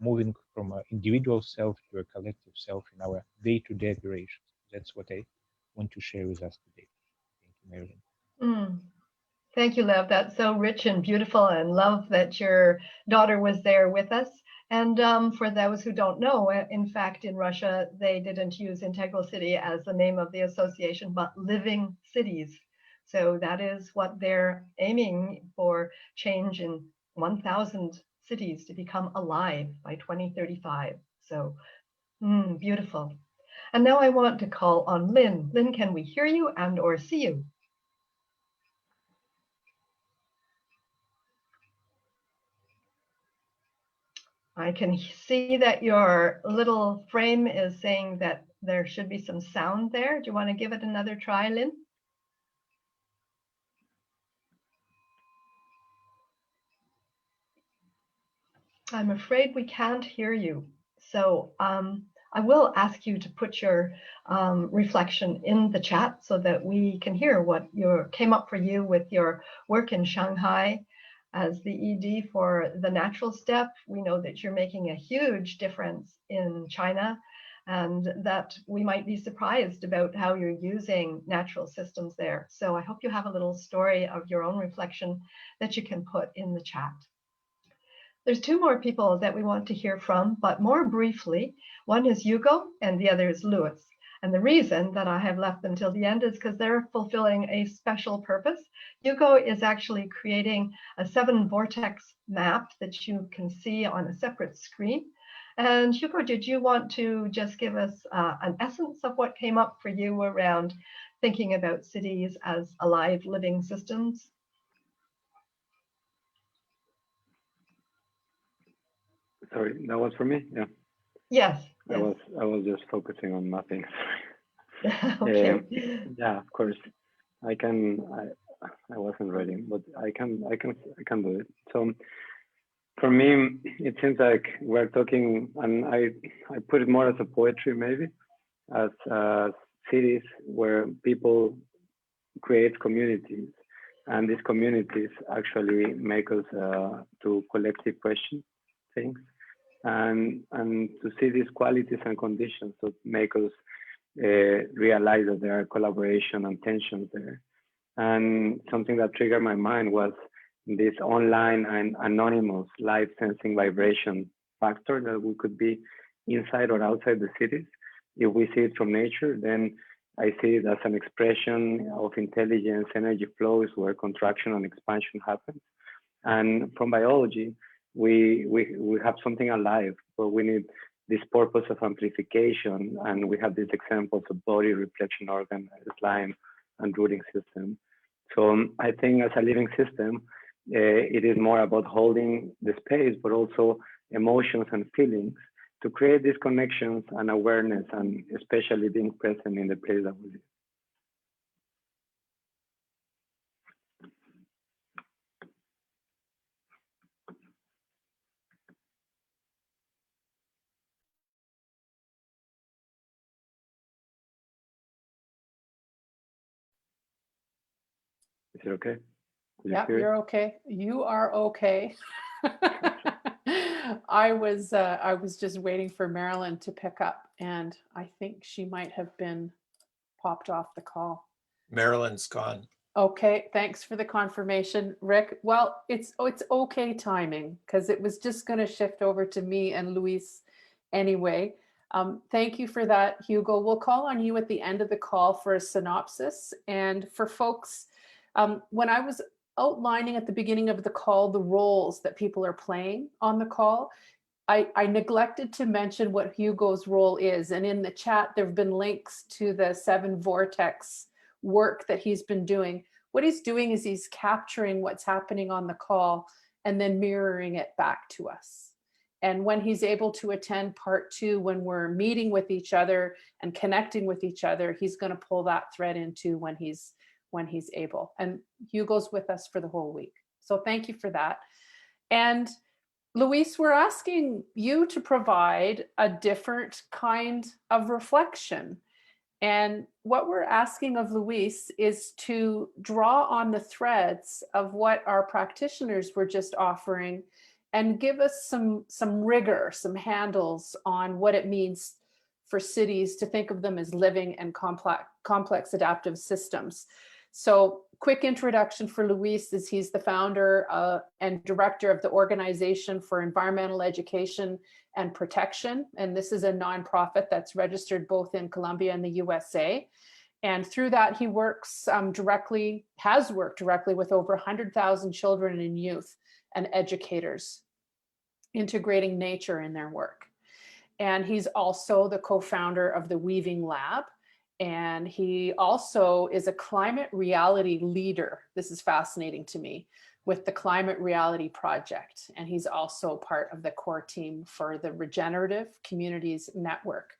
moving from an individual self to a collective self in our day-to-day operations. That's what I want to share with us today. Thank you, Marilyn. Thank you, Lev. That's so rich and beautiful, and love that your daughter was there with us. And for those who don't know, in fact, in Russia, they didn't use Integral City as the name of the association, but Living Cities. So that is what they're aiming for, change in 1,000 cities to become alive by 2035. So beautiful. And now I want to call on Lynn. Lynn, can we hear you and or see you? I can see that your little frame is saying that there should be some sound there. Do you want to give it another try, Lynn? I'm afraid we can't hear you. So I will ask you to put your reflection in the chat so that we can hear what came up for you with your work in Shanghai as the ED for the natural step. We know that you're making a huge difference in China, and that we might be surprised about how you're using natural systems there. So I hope you have a little story of your own reflection that you can put in the chat. There's 2 more people that we want to hear from, but more briefly. One is Hugo and the other is Louis. And the reason that I have left them till the end is because they're fulfilling a special purpose. Hugo is actually creating a 7 vortex map that you can see on a separate screen. And Hugo, did you want to just give us an essence of what came up for you around thinking about cities as alive living systems? Sorry, that was for me? Yeah. Yes. I was just focusing on nothing. Okay. Yeah, of course. I wasn't ready, but I can do it. So for me, it seems like we're talking, and I put it more as a poetry maybe, as cities where people create communities, and these communities actually make us to collectively question things, and to see these qualities and conditions that make us realize that there are collaboration and tensions there. And something that triggered my mind was this online and anonymous life sensing vibration factor that we could be inside or outside the cities. If we see it from nature, then I see it as an expression of intelligence, energy flows where contraction and expansion happens. And from biology, we have something alive, but we need this purpose of amplification. And we have these examples of body, reflection organ, slime, and rooting system. So I think as a living system, it is more about holding the space, but also emotions and feelings to create these connections and awareness, and especially being present in the place that we live. Is it okay? Yeah, you're okay. You are okay. I was just waiting for Marilyn to pick up, and I think she might have been popped off the call. Marilyn's gone. Okay, thanks for the confirmation, Rick. Well, it's okay timing, because it was just going to shift over to me and Luis anyway. Thank you for that, Hugo. We'll call on you at the end of the call for a synopsis. And for folks, when I was outlining at the beginning of the call the roles that people are playing on the call, I neglected to mention what Hugo's role is. And in the chat, there have been links to the 7 vortex work that he's been doing. What he's doing is he's capturing what's happening on the call and then mirroring it back to us. And when he's able to attend part 2, when we're meeting with each other and connecting with each other, he's going to pull that thread into when he's able. And Hugo's with us for the whole week. So thank you for that. And Luis, we're asking you to provide a different kind of reflection. And what we're asking of Luis is to draw on the threads of what our practitioners were just offering and give us some rigor, some handles on what it means for cities to think of them as living and complex adaptive systems. So quick introduction for Luis is he's the founder and director of the Organization for Environmental Education and Protection. And this is a nonprofit that's registered both in Colombia and the USA. And through that, he works has worked directly with over 100,000 children and youth and educators, integrating nature in their work. And he's also the co-founder of the Weaving Lab. And he also is a climate reality leader. This is fascinating to me, with the Climate Reality Project. And he's also part of the core team for the Regenerative Communities Network.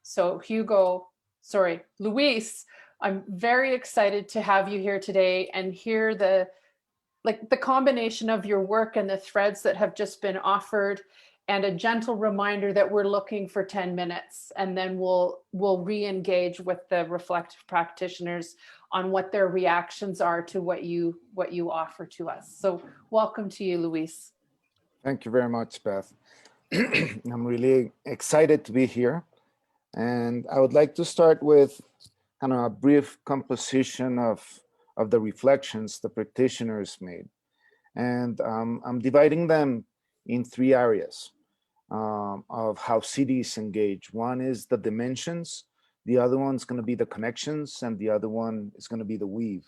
So Luis, I'm very excited to have you here today and hear the combination of your work and the threads that have just been offered, and a gentle reminder that we're looking for 10 minutes, and then we'll re-engage with the reflective practitioners on what their reactions are to what you offer to us. So welcome to you, Luis. Thank you very much, Beth. I'm really excited to be here. And I would like to start with kind of a brief composition of the reflections the practitioners made. And I'm dividing them in 3 areas of how cities engage. One is the dimensions, the other one's going to be the connections, and the other one is going to be the weave.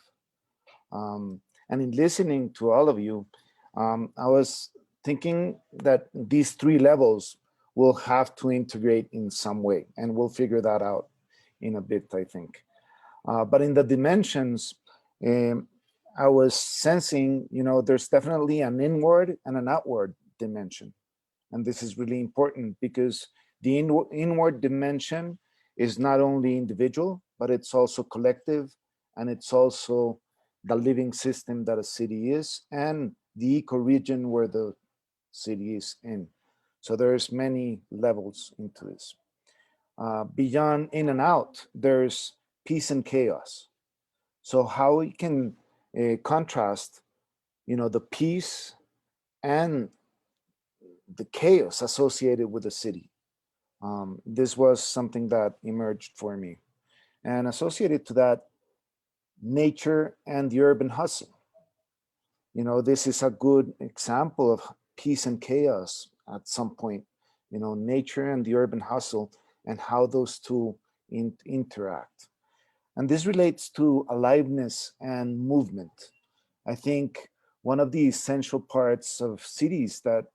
And in listening to all of you, I was thinking that these three levels will have to integrate in some way, and we'll figure that out in a bit, I think. But in the dimensions, I was sensing, there's definitely an inward and an outward dimension. And this is really important because the inward dimension is not only individual, but it's also collective, and it's also the living system that a city is, and the ecoregion where the city is in. So there's many levels into this. Beyond in and out, there's peace and chaos. So how we can contrast, the peace and the chaos associated with the city. This was something that emerged for me. And associated to that, nature and the urban hustle. This is a good example of peace and chaos at some point, nature and the urban hustle and how those two interact. And this relates to aliveness and movement. I think one of the essential parts of cities that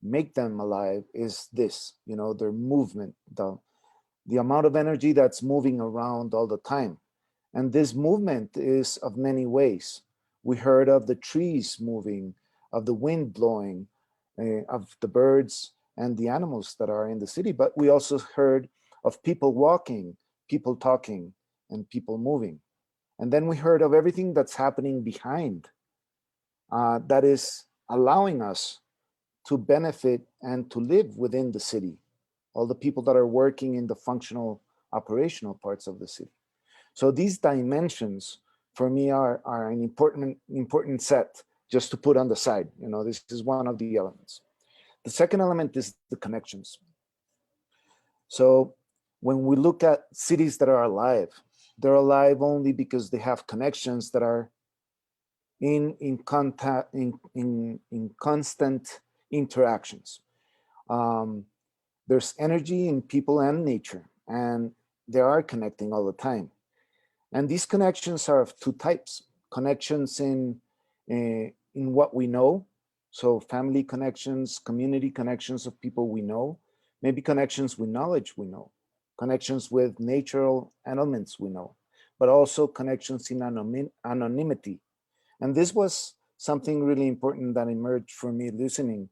make them alive is this, their movement, the amount of energy that's moving around all the time. And this movement is of many ways. We heard of the trees moving, of the wind blowing, of the birds and the animals that are in the city, but we also heard of people walking, people talking, and people moving. And then we heard of everything that's happening behind that is allowing us to benefit and to live within the city, all the people that are working in the functional, operational parts of the city. So these dimensions for me are an important set just to put on the side. This is one of the elements. The second element is the connections. So when we look at cities that are alive, they're alive only because they have connections that are in contact, in constant interactions. There's energy in people and nature, and they are connecting all the time. And these connections are of two types: connections in what we know, so family connections, community connections of people we know, maybe connections with knowledge we know, connections with natural elements we know, but also connections in anonymity. And this was something really important that emerged for me listening.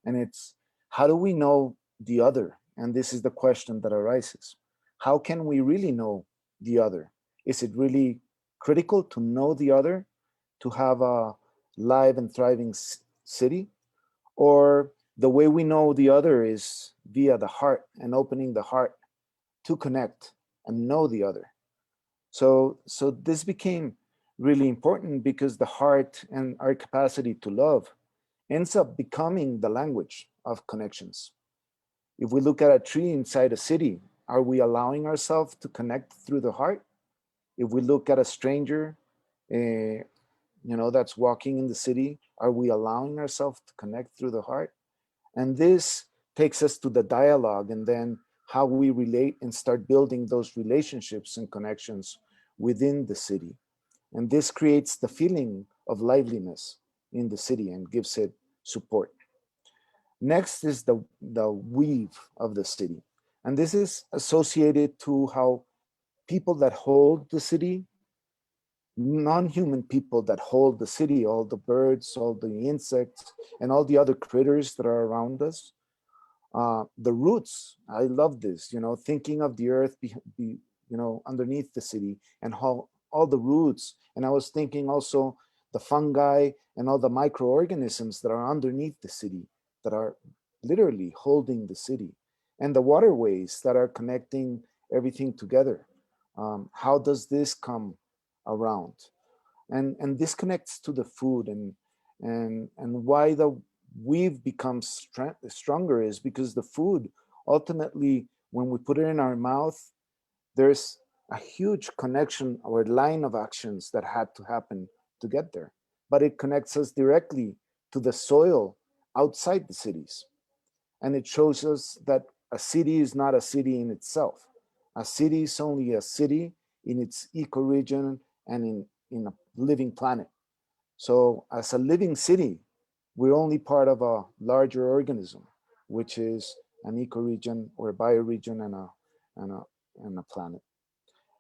And it's, how do we know the other? And this is the question that arises. How can we really know the other? Is it really critical to know the other to have a live and thriving city? Or the way we know the other is via the heart and opening the heart to connect and know the other. So this became really important because the heart and our capacity to love ends up becoming the language of connections. If we look at a tree inside a city, are we allowing ourselves to connect through the heart? If we look at a stranger, that's walking in the city, are we allowing ourselves to connect through the heart? And this takes us to the dialogue, and then how we relate and start building those relationships and connections within the city. And this creates the feeling of liveliness in the city and gives it support. Next is the weave of the city. And this is associated to how people that hold the city, non-human people that hold the city, all the birds, all the insects, and all the other critters that are around us. The roots, I love this, thinking of the earth, underneath the city, and how all the roots. And I was thinking also the fungi and all the microorganisms that are underneath the city, that are literally holding the city, and the waterways that are connecting everything together. How does this come around? And this connects to the food, and why the weave becomes stronger is because the food, ultimately, when we put it in our mouth, there's a huge connection or line of actions that had to happen to get there. But it connects us directly to the soil outside the cities. And it shows us that a city is not a city in itself, A city is only a city in its ecoregion and in a living planet. So as a living city, we're only part of a larger organism, which is an ecoregion or a bioregion and a planet.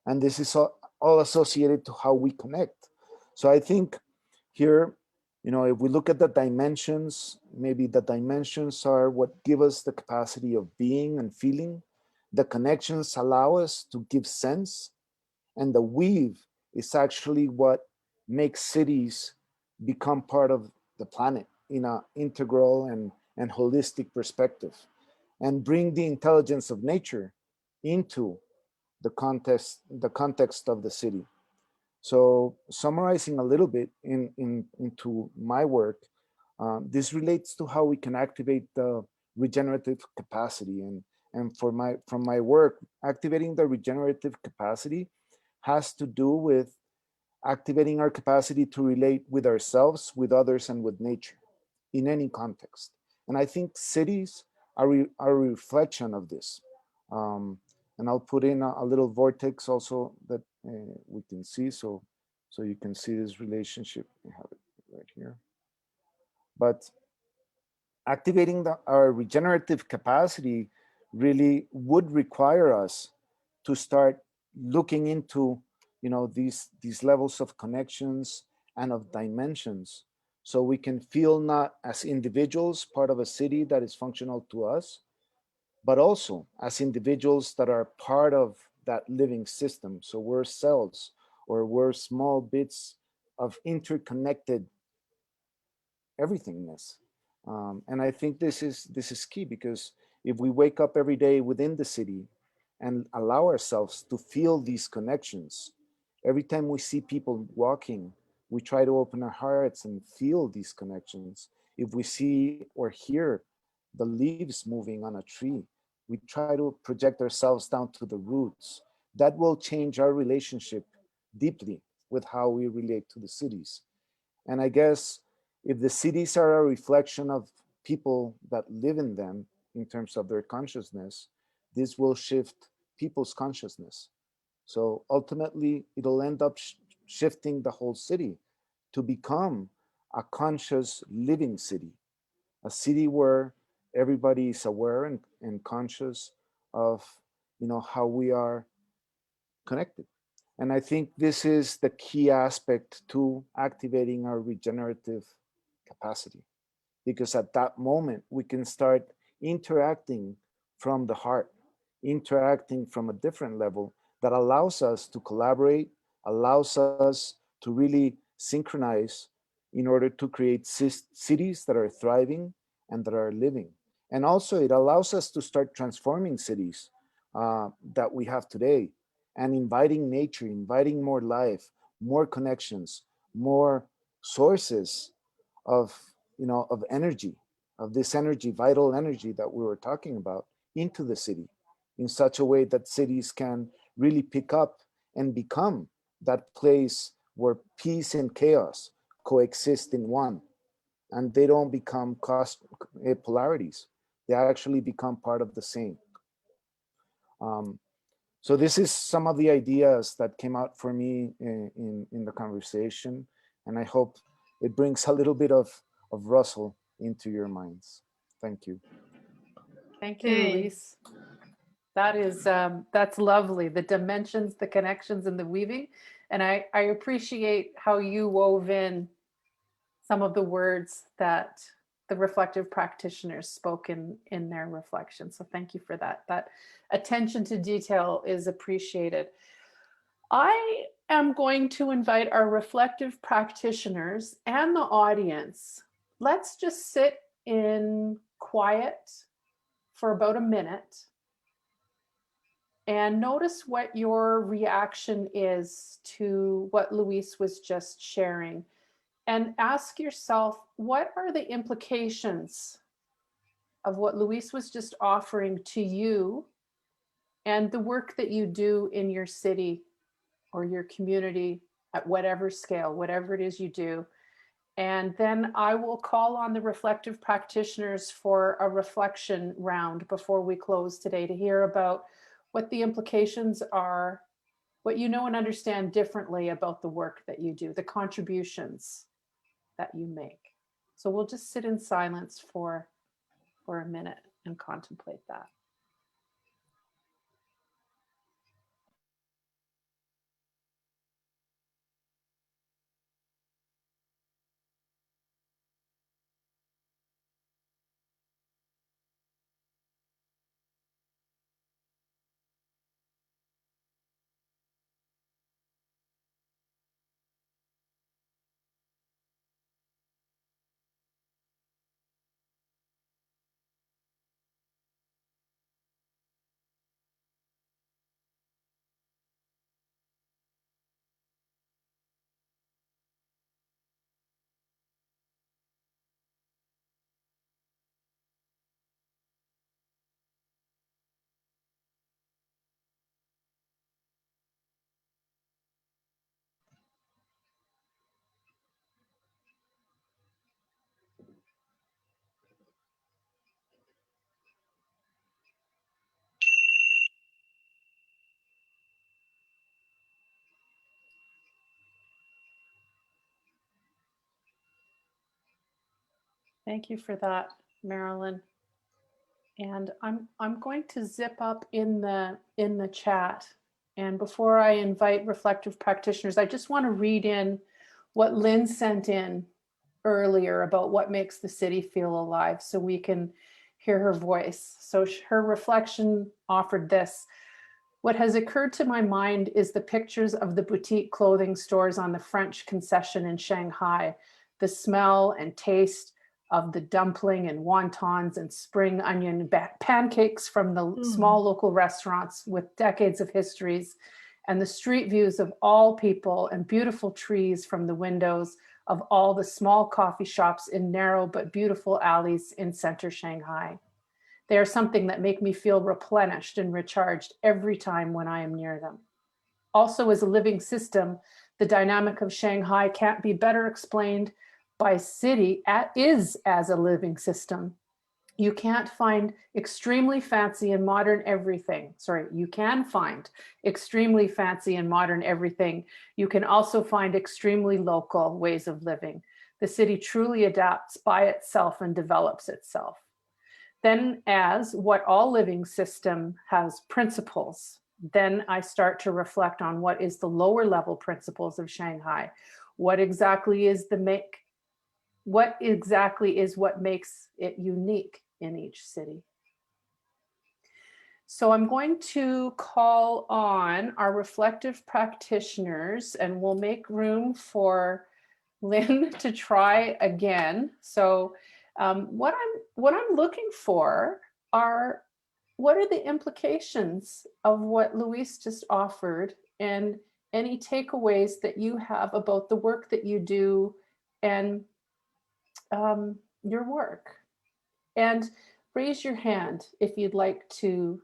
And this is all associated to how we connect. So I think here, if we look at the dimensions, maybe the dimensions are what give us the capacity of being and feeling. The connections allow us to give sense. And the weave is actually what makes cities become part of the planet in an integral and holistic perspective, and bring the intelligence of nature into the context of the city. So summarizing a little bit into my work, this relates to how we can activate the regenerative capacity. And from my work, activating the regenerative capacity has to do with activating our capacity to relate with ourselves, with others, and with nature in any context. And I think cities are a reflection of this. And I'll put in a little vortex also that we can see, so you can see this relationship. I have it right here. But activating our regenerative capacity really would require us to start looking into these levels of connections and of dimensions, so we can feel not as individuals part of a city that is functional to us, but also as individuals that are part of that living system. So we're cells, or we're small bits of interconnected everythingness. And I think this is key, because if we wake up every day within the city and allow ourselves to feel these connections, every time we see people walking, we try to open our hearts and feel these connections. If we see or hear the leaves moving on a tree, we try to project ourselves down to the roots. That will change our relationship deeply with how we relate to the cities. And I guess if the cities are a reflection of people that live in them in terms of their consciousness, this will shift people's consciousness. So ultimately, it'll end up shifting the whole city to become a conscious living city, a city where everybody is aware and conscious of how we are connected. And I think this is the key aspect to activating our regenerative capacity, because at that moment we can start interacting from the heart, interacting from a different level that allows us to collaborate, allows us to really synchronize in order to create cities that are thriving and that are living. And also it allows us to start transforming cities that we have today, and inviting nature, inviting more life, more connections, more sources of of energy, of this energy, vital energy that we were talking about, into the city, in such a way that cities can really pick up and become that place where peace and chaos coexist in one, and they don't become polarities. They actually become part of the same. So this is some of the ideas that came out for me in the conversation, and I hope it brings a little bit of rustle into your minds. Thank you. Thank you, Luis. That is, that's lovely. The dimensions, the connections, and the weaving. And I appreciate how you wove in some of the words that the reflective practitioners spoke in their reflection. So thank you for that. That attention to detail is appreciated. I am going to invite our reflective practitioners and the audience. Let's just sit in quiet for about a minute and notice what your reaction is to what Luis was just sharing. And ask yourself, what are the implications of what Luis was just offering to you and the work that you do in your city or your community at whatever scale, whatever it is you do. And then I will call on the reflective practitioners for a reflection round before we close today to hear about what the implications are, what you know and understand differently about the work that you do, the contributions that you make. So we'll just sit in silence for a minute and contemplate that. Thank you for that, Marilyn. And I'm going to zip up in the chat. And before I invite reflective practitioners, I just want to read in what Lynn sent in earlier about what makes the city feel alive, so we can hear her voice. So her reflection offered this: what has occurred to my mind is the pictures of the boutique clothing stores on the French concession in Shanghai, the smell and taste of the dumpling and wontons and spring onion pancakes from the small local restaurants with decades of histories, and the street views of all people and beautiful trees from the windows of all the small coffee shops in narrow but beautiful alleys in center Shanghai. They are something that make me feel replenished and recharged every time when I am near them. Also, as a living system, the dynamic of Shanghai can't be better explained by city is as a living system. You can't find extremely fancy and modern everything. Sorry, you can find extremely fancy and modern everything. You can also find extremely local ways of living. The city truly adapts by itself and develops itself. Then, as what all living system has principles, then I start to reflect on what is the lower level principles of Shanghai. What exactly is what makes it unique in each city? So I'm going to call on our reflective practitioners, and we'll make room for Lynn to try again. So what I'm looking for are, what are the implications of what Luis just offered, and any takeaways that you have about the work that you do and your work? And raise your hand if you'd like to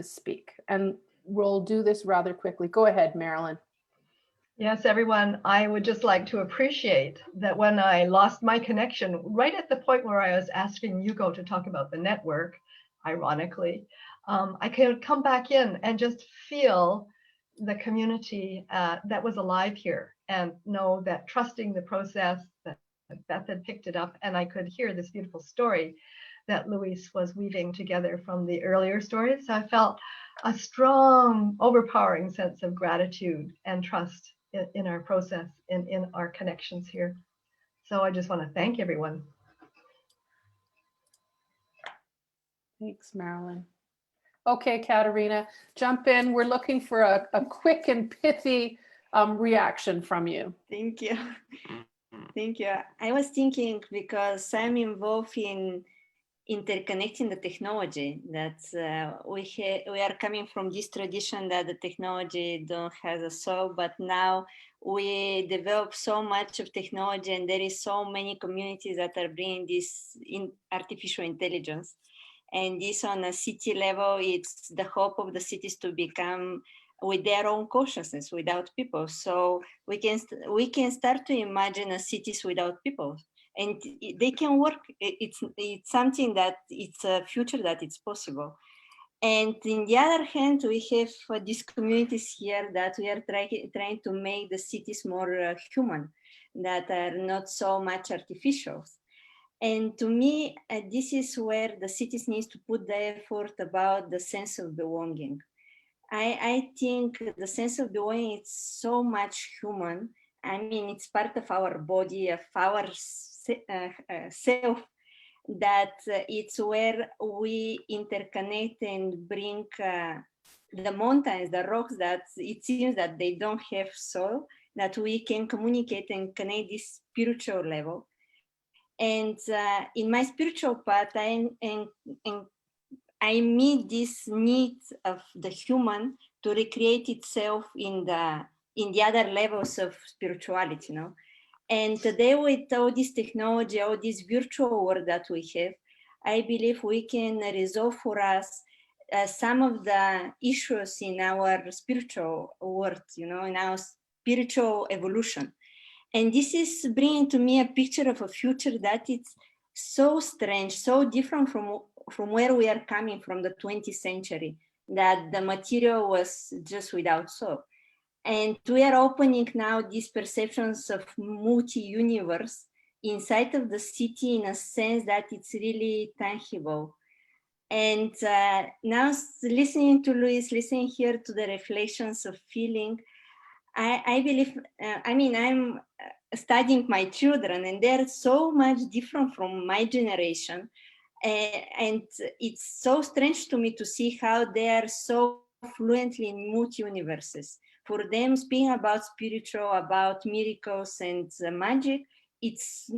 speak, and we'll do this rather quickly. Go ahead, Marilyn. Yes, everyone, I would just like to appreciate that when I lost my connection, right at the point where I was asking Hugo to talk about the network, ironically, I could come back in and just feel the community that was alive here, and know that trusting the process, that Beth had picked it up, and I could hear this beautiful story that Luis was weaving together from the earlier stories. So I felt a strong, overpowering sense of gratitude and trust in our process, in our connections here. So I just want to thank everyone. Thanks, Marilyn. Okay, Katerina, jump in. We're looking for a quick and pithy reaction from you. Thank you. Thank you. I was thinking, because I'm involved in interconnecting the technology, that we are coming from this tradition that the technology don't have a soul, but now we develop so much of technology, and there is so many communities that are bringing this in artificial intelligence. And this on a city level, it's the hope of the cities to become with their own consciousness without people. So we can start to imagine a cities without people, and they can work. It's something that it's a future that it's possible. And in the other hand, we have these communities here that we are trying to make the cities more human, that are not so much artificial. And to me, this is where the cities needs to put the effort about the sense of belonging. I think the sense of belonging is so much human. I mean, it's part of our body, of our self, that it's where we interconnect and bring the mountains, the rocks that it seems that they don't have soul, that we can communicate and connect this spiritual level. And in my spiritual path, I meet this need of the human to recreate itself in the other levels of spirituality, you know. And today, with all this technology, all this virtual world that we have, I believe we can resolve for us some of the issues in our spiritual world, you know, in our spiritual evolution. And this is bringing to me a picture of a future that it's so strange, so different from where we are coming from, the 20th century, that the material was just without soul. And we are opening now these perceptions of multi-universe inside of the city in a sense that it's really tangible. And now listening to Luis, listening here to the reflections of feeling, I believe, I mean, I'm studying my children and they're so much different from my generation. And it's so strange to me to see how they are so fluently in multi-universes. For them, speaking about spiritual, about miracles and magic, it's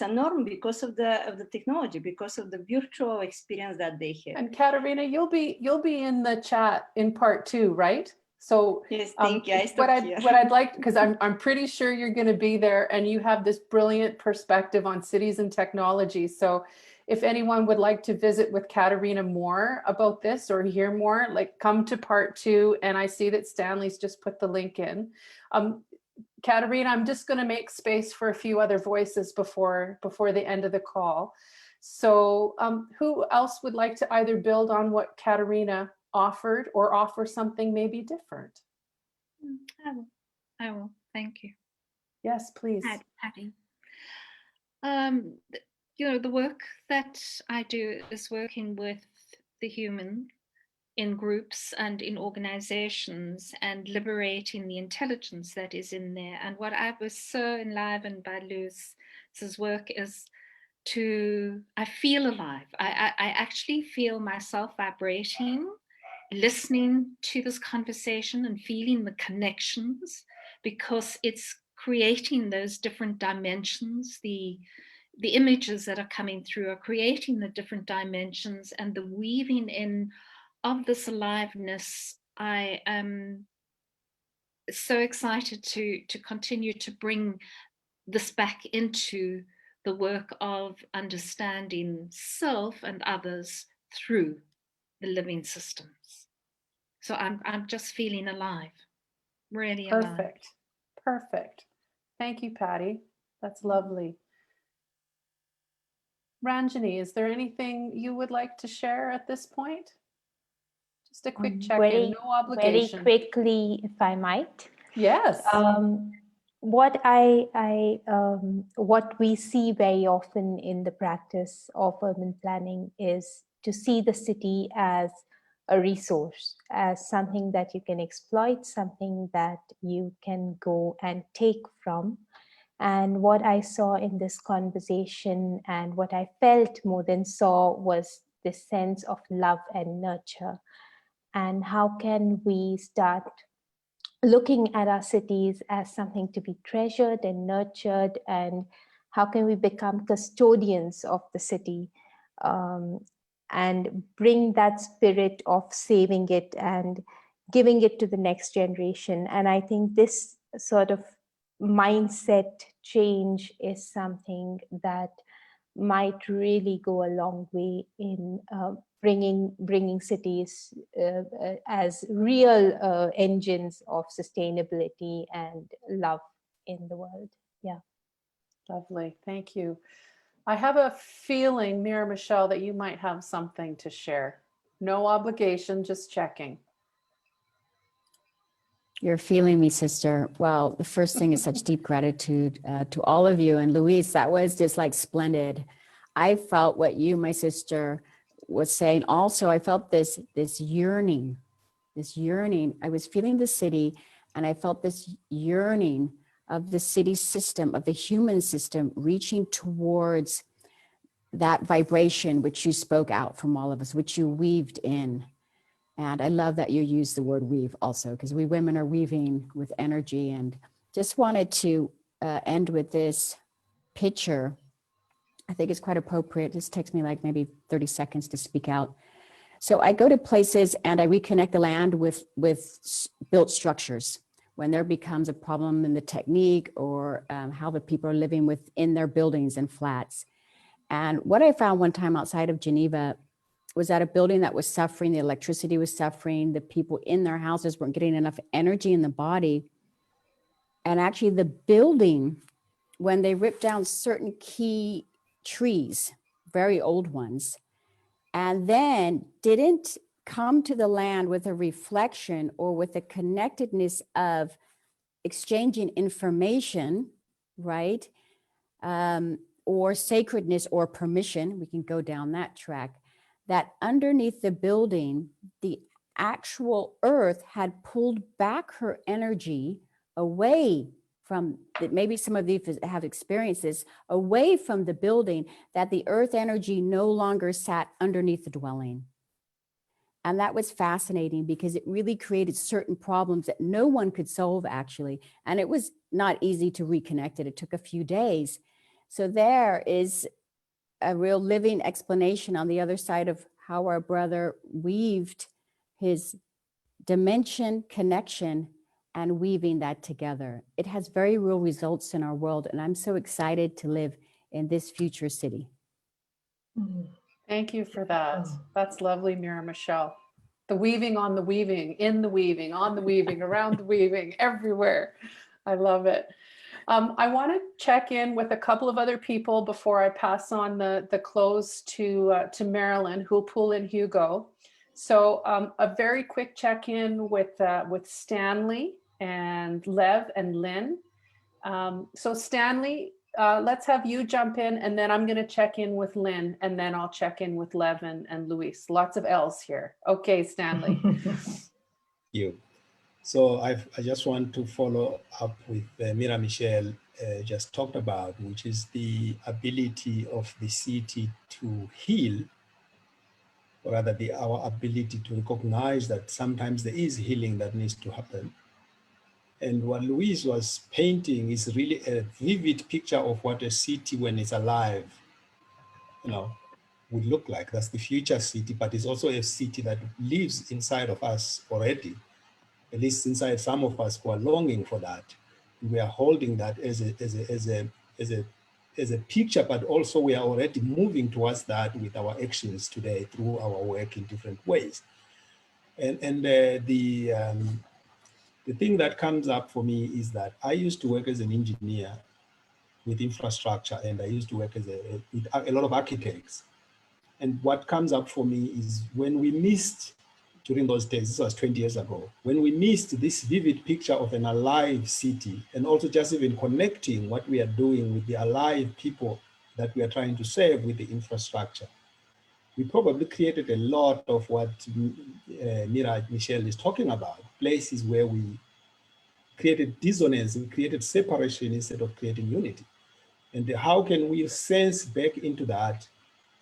a norm because of the technology, because of the virtual experience that they have. And Katerina, you'll be in the chat in part 2, right? So yes, thank you. What I'd like, because I'm pretty sure you're going to be there, and you have this brilliant perspective on cities and technology. So if anyone would like to visit with Katerina more about this or hear more, like, come to part 2. And I see that Stanley's just put the link in. Katerina, I'm just going to make space for a few other voices before the end of the call. So who else would like to either build on what Katerina offered or offer something maybe different? I will. Thank you. Yes, please. Patty. You know, the work that I do is working with the human in groups and in organizations and liberating the intelligence that is in there. And what I was so enlivened by Luis's work is I feel alive. I actually feel myself vibrating, listening to this conversation and feeling the connections, because it's creating those different dimensions. The images that are coming through are creating the different dimensions and the weaving in of this aliveness. I am so excited to continue to bring this back into the work of understanding self and others through the living systems. So I'm just feeling alive, really alive. Perfect. Thank you, Patty. That's lovely. Ranjani, is there anything you would like to share at this point? Just a quick check-in, no obligation. Very quickly, if I might. Yes. What we see very often in the practice of urban planning is to see the city as a resource, as something that you can exploit, something that you can go and take from. And what I saw in this conversation and what I felt more than saw was this sense of love and nurture. And how can we start looking at our cities as something to be treasured and nurtured, and how can we become custodians of the city and bring that spirit of saving it and giving it to the next generation. And I think this sort of mindset change is something that might really go a long way in bringing cities as real engines of sustainability and love in the world. Yeah. Lovely. Thank you. I have a feeling, Mira Michelle, that you might have something to share. No obligation, just checking. You're feeling me, sister. Well, the first thing is such deep gratitude to all of you. And Luis, that was just like splendid. I felt what you, my sister, was saying. Also, I felt this yearning. I was feeling the city, and I felt this yearning of the city system, of the human system, reaching towards that vibration which you spoke out from all of us, which you weaved in. And I love that you use the word weave also, because we women are weaving with energy. And just wanted to end with this picture. I think it's quite appropriate. This takes me like maybe 30 seconds to speak out. So I go to places and I reconnect the land with built structures. When there becomes a problem in the technique or how the people are living within their buildings and flats. And what I found one time outside of Geneva was that a building that was suffering, the electricity was suffering, the people in their houses weren't getting enough energy in the body. And actually the building, when they ripped down certain key trees, very old ones, and then didn't come to the land with a reflection or with a connectedness of exchanging information, right? Or sacredness or permission, we can go down that track, that underneath the building, the actual earth had pulled back her energy away from, maybe some of you have experienced this, away from the building, that the earth energy no longer sat underneath the dwelling. And that was fascinating because it really created certain problems that no one could solve actually. And it was not easy to reconnect it. It took a few days. So there is a real living explanation on the other side of how our brother weaved his dimension connection and weaving that together. It has very real results in our world. And I'm so excited to live in this future city. Thank you for that. That's lovely, Mira Michelle. The weaving on the weaving, in the weaving, on the weaving, around the weaving, everywhere. I love it. I want to check in with a couple of other people before I pass on the close to Marilyn, who will pull in Hugo. So a very quick check-in with Stanley and Lev and Lynn. So Stanley, let's have you jump in, and then I'm going to check in with Lynn, and then I'll check in with Lev and Luis. Lots of L's here. Okay, Stanley. You. So I just want to follow up with Mira Michelle just talked about, which is the ability of the city to heal, or rather our ability to recognize that sometimes there is healing that needs to happen. And what Luis was painting is really a vivid picture of what a city when it's alive, would look like. That's the future city, but it's also a city that lives inside of us already, at least inside some of us who are longing for that. We are holding that as a picture, but also we are already moving towards that with our actions today through our work in different ways. And the thing that comes up for me is that I used to work as an engineer with infrastructure, and I used to work with a lot of architects. And what comes up for me is when we missed, during those days, this was 20 years ago, when we missed this vivid picture of an alive city, and also just even connecting what we are doing with the alive people that we are trying to serve with the infrastructure, we probably created a lot of what Mira Michelle is talking about, places where we created dissonance, we created separation instead of creating unity. And how can we sense back into that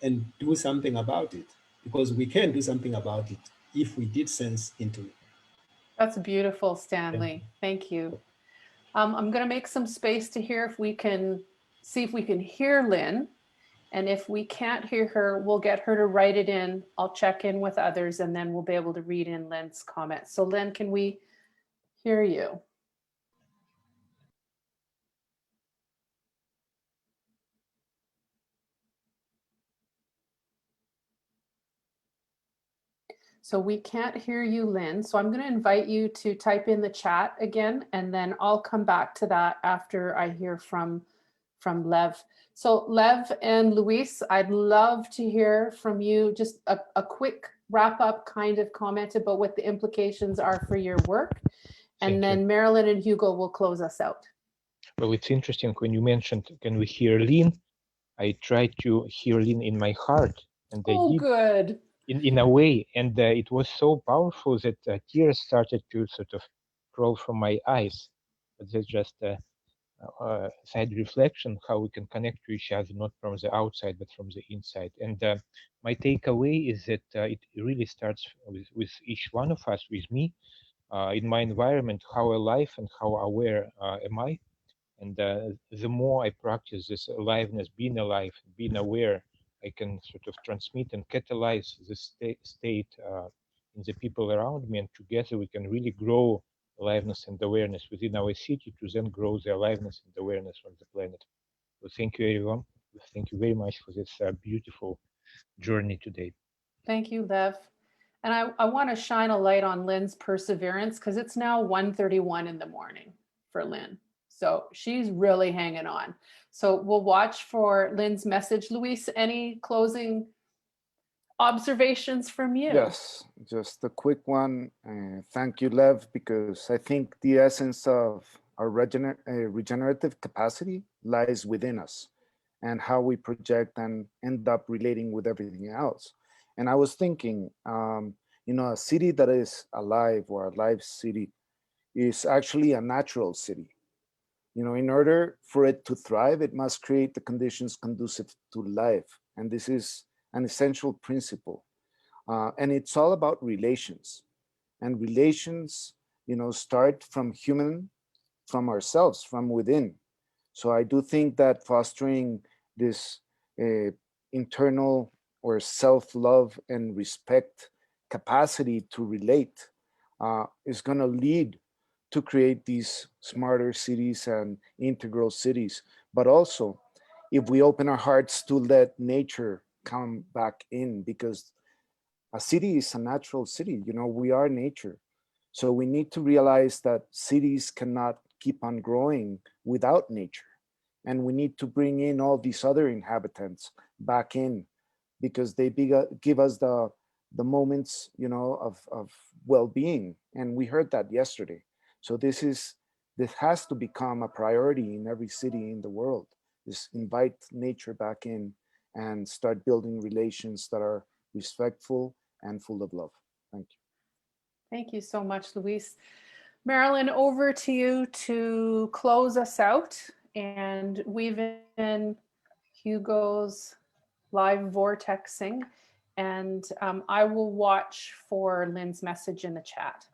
and do something about it? Because we can do something about it if we did sense into it. That's beautiful, Stanley. Thank you. I'm going to make some space to hear if we can see if we can hear Lynn. And if we can't hear her, we'll get her to write it in. I'll check in with others, and then we'll be able to read in Lynn's comments. So Lynn, can we hear you? So we can't hear you, Lynn. So I'm going to invite you to type in the chat again, and then I'll come back to that after I hear from Lev. So Lev and Luis, I'd love to hear from you, just a quick wrap up kind of comment about what the implications are for your work. And Thank then you. Marilyn and Hugo will close us out. Well, it's interesting when you mentioned, can we hear Lynn? I tried to hear Lynn in my heart, and I Oh, did good. in a way. And it was so powerful that tears started to sort of roll from my eyes. But that's just a side reflection, how we can connect to each other, not from the outside, but from the inside. And my takeaway is that it really starts with each one of us, with me, in my environment, how alive and how aware am I. And the more I practice this aliveness, being alive, being aware, I can sort of transmit and catalyze this state in the people around me. And together we can really grow aliveness and awareness within our city to then grow the aliveness and awareness on the planet. So thank you, everyone. Thank you very much for this beautiful journey today. Thank you, Lev. And I want to shine a light on Lynn's perseverance because it's now 1:31 in the morning for Lynn. So she's really hanging on. So we'll watch for Lynn's message. Luis, any closing observations from you? Yes, just a quick one. Thank you, Lev, because I think the essence of our regenerative capacity lies within us and how we project and end up relating with everything else. And I was thinking, you know, a city that is alive, or a live city, is actually a natural city. You know, in order for it to thrive, it must create the conditions conducive to life. And this is an essential principle. And it's all about relations. And relations, you know, start from ourselves, from within. So I do think that fostering this internal or self-love and respect capacity to relate is going to lead to create these smarter cities and integral cities. But also, if we open our hearts to let nature come back in, because a city is a natural city, you know, we are nature. So we need to realize that cities cannot keep on growing without nature. And we need to bring in all these other inhabitants back in, because they give us the moments, you know, of well-being. And we heard that yesterday. So this has to become a priority in every city in the world, is invite nature back in and start building relations that are respectful and full of love. Thank you. Thank you so much, Luis. Marilyn, over to you to close us out and weave in Hugo's live vortexing. And I will watch for Lynn's message in the chat.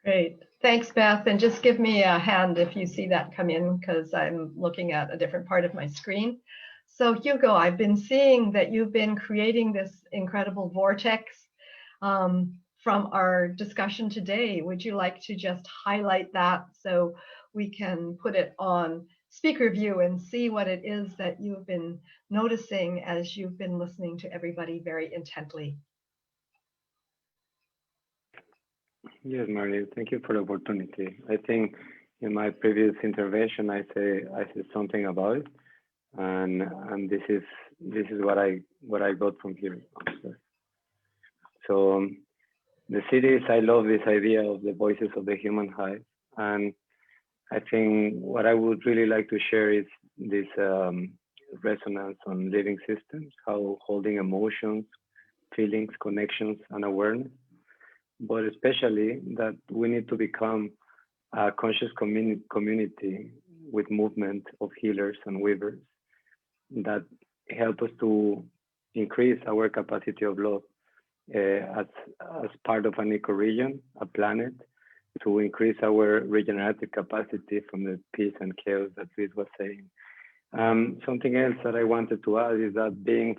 Great. Thanks, Beth. And just give me a hand if you see that come in, because I'm looking at a different part of my screen. So Hugo, I've been seeing that you've been creating this incredible vortex from our discussion today. Would you like to just highlight that so we can put it on speaker view and see what it is that you've been noticing as you've been listening to everybody very intently? Yes, Marilyn, thank you for the opportunity. I think in my previous intervention, I said something about it, and this is what I got from here. So the cities, I love this idea of the voices of the human hive, and I think what I would really like to share is this resonance on living systems, how holding emotions, feelings, connections, and awareness, but especially that we need to become a conscious community with movement of healers and weavers that help us to increase our capacity of love as part of an ecoregion, a planet, to increase our regenerative capacity from the peace and chaos that Luis was saying. Something else that I wanted to add is that being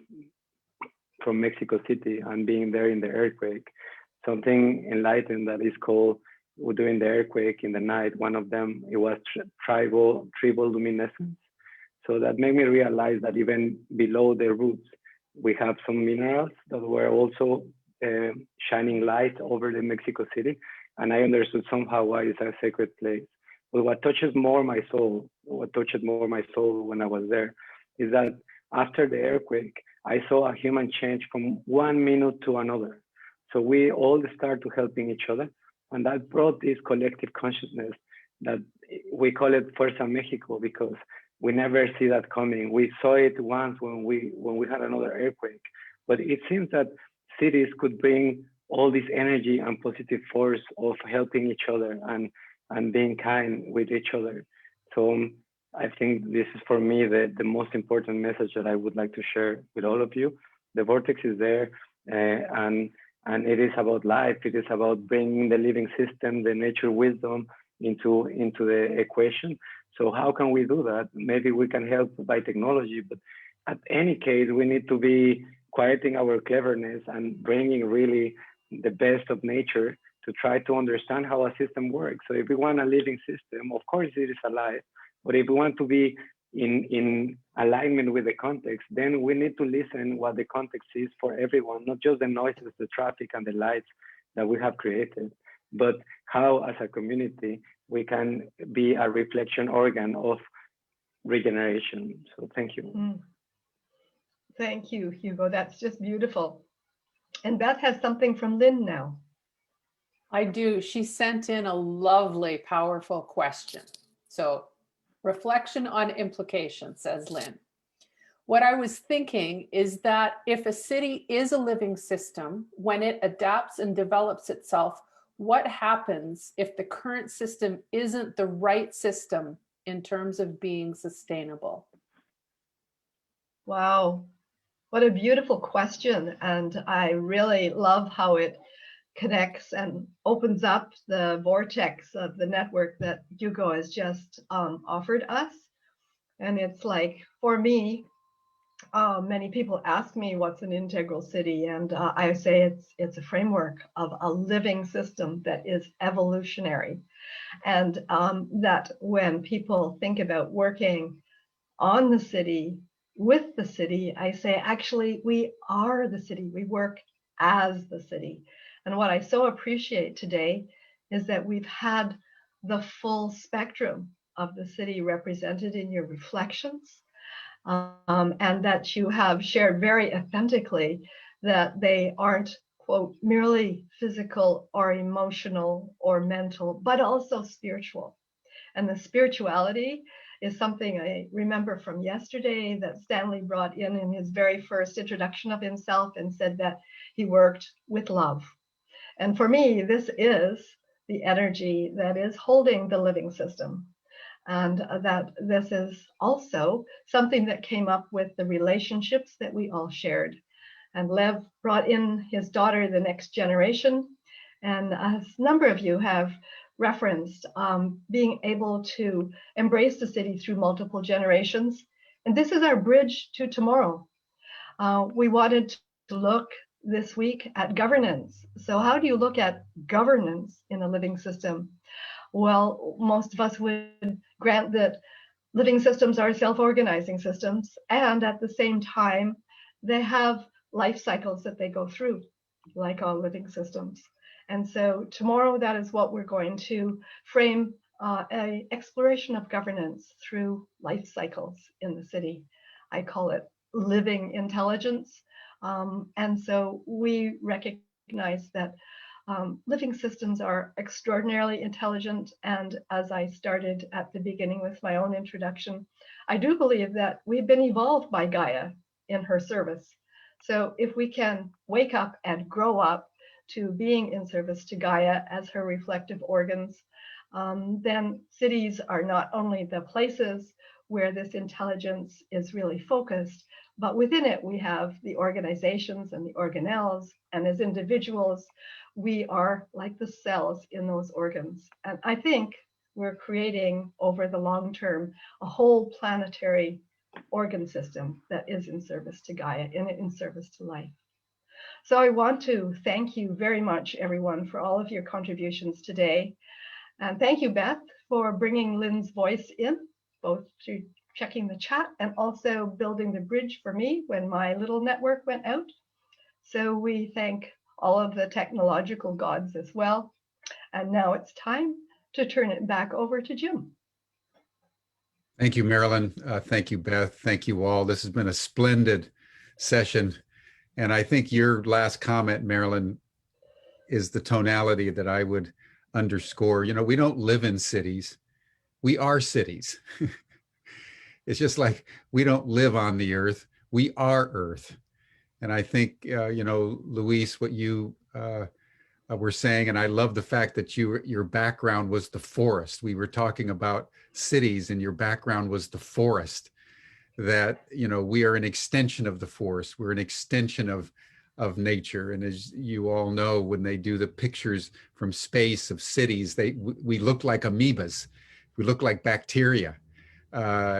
from Mexico City and being there in the earthquake, something enlightened that is called, during the earthquake in the night, one of them, it was tribal luminescence. So that made me realize that even below the roots, we have some minerals that were also shining light over the Mexico City. And I understood somehow why it's a sacred place. But what touched more my soul when I was there, is that after the earthquake, I saw a human change from 1 minute to another. So we all start to helping each other. And that brought this collective consciousness that we call it Fuerza Mexico, because we never see that coming. We saw it once when we had another earthquake, but it seems that cities could bring all this energy and positive force of helping each other and being kind with each other. So I think this is for me the most important message that I would like to share with all of you. The vortex is there, and it is about life. It is about bringing the living system, the nature wisdom into the equation. So how can we do that? Maybe we can help by technology, but at any case, we need to be quieting our cleverness and bringing really the best of nature to try to understand how a system works. So if we want a living system, of course it is alive, but if we want to be in alignment with the context, then we need to listen what the context is for everyone, not just the noises, the traffic and the lights that we have created, but how as a community we can be a reflection organ of regeneration. So thank you. Thank you, Hugo. That's just beautiful. And Beth has something from Lynn now. I do. She sent in a lovely, powerful question. So, reflection on implication, says Lynn. What I was thinking is that if a city is a living system, when it adapts and develops itself, what happens if the current system isn't the right system in terms of being sustainable? Wow, what a beautiful question. And I really love how it connects and opens up the vortex of the network that Hugo has just offered us. And it's like, for me, many people ask me what's an integral city, and I say it's a framework of a living system that is evolutionary. And that when people think about working on the city, with the city, I say, actually, we are the city. We work as the city. And what I so appreciate today is that we've had the full spectrum of the city represented in your reflections, and that you have shared very authentically that they aren't, quote, merely physical or emotional or mental, but also spiritual. And the spirituality is something I remember from yesterday that Stanley brought in his very first introduction of himself, and said that he worked with love. And for me, this is the energy that is holding the living system. And that this is also something that came up with the relationships that we all shared. And Lev brought in his daughter, the next generation. And a number of you have referenced being able to embrace the city through multiple generations. And this is our bridge to tomorrow. We wanted to look this week at governance. So how do you look at governance in a living system? Well, most of us would grant that living systems are self-organizing systems, and at the same time, they have life cycles that they go through, like all living systems. And so tomorrow, that is what we're going to frame, an exploration of governance through life cycles in the city. I call it living intelligence. And so we recognize that living systems are extraordinarily intelligent. And as I started at the beginning with my own introduction, I do believe that we've been evolved by Gaia in her service. So if we can wake up and grow up to being in service to Gaia as her reflective organs, then cities are not only the places where this intelligence is really focused, but within it we have the organizations and the organelles, and as individuals, we are like the cells in those organs. And I think we're creating over the long term a whole planetary organ system that is in service to Gaia, in service to life. So I want to thank you very much, everyone, for all of your contributions today. And thank you, Beth, for bringing Lynn's voice in, both to checking the chat and also building the bridge for me when my little network went out. So we thank all of the technological gods as well. And now it's time to turn it back over to Jim. Thank you, Marilyn. Thank you, Beth. Thank you all. This has been a splendid session. And I think your last comment, Marilyn, is the tonality that I would underscore. You know, we don't live in cities. We are cities. It's just like we don't live on the earth. We are earth. And I think, you know, Luis, what you were saying, and I love the fact that your background was the forest. We were talking about cities and your background was the forest, that, you know, we are an extension of the forest. We're an extension of nature. And as you all know, when they do the pictures from space of cities, we look like amoebas. We look like bacteria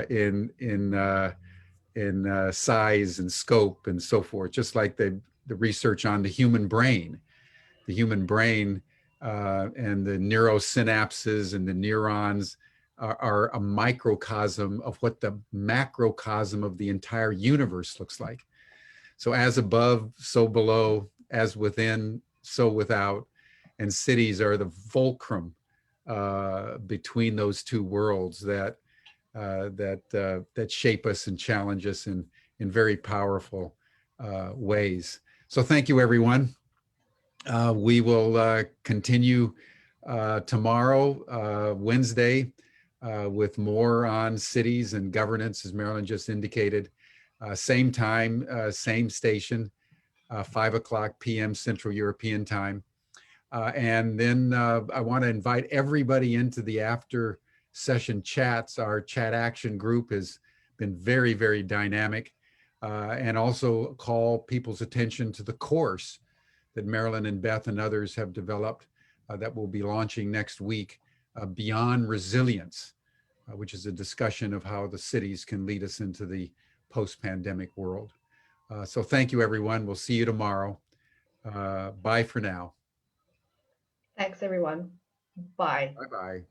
in size and scope and so forth, just like the research on the human brain. The human brain and the neurosynapses and the neurons are a microcosm of what the macrocosm of the entire universe looks like. So as above, so below, as within, so without, and cities are the fulcrum between those two worlds that shape us and challenge us in very powerful ways. So thank you, everyone. We will continue tomorrow, Wednesday, with more on cities and governance, as Marilyn just indicated. Same time, same station, 5:00 p.m. Central European time. And then I want to invite everybody into the after session chats. Our chat action group has been very, very dynamic, and also call people's attention to the course that Marilyn and Beth and others have developed that will be launching next week, Beyond Resilience, which is a discussion of how the cities can lead us into the post-pandemic world. So thank you, everyone. We'll see you tomorrow. Bye for now. Thanks, everyone. Bye. Bye-bye.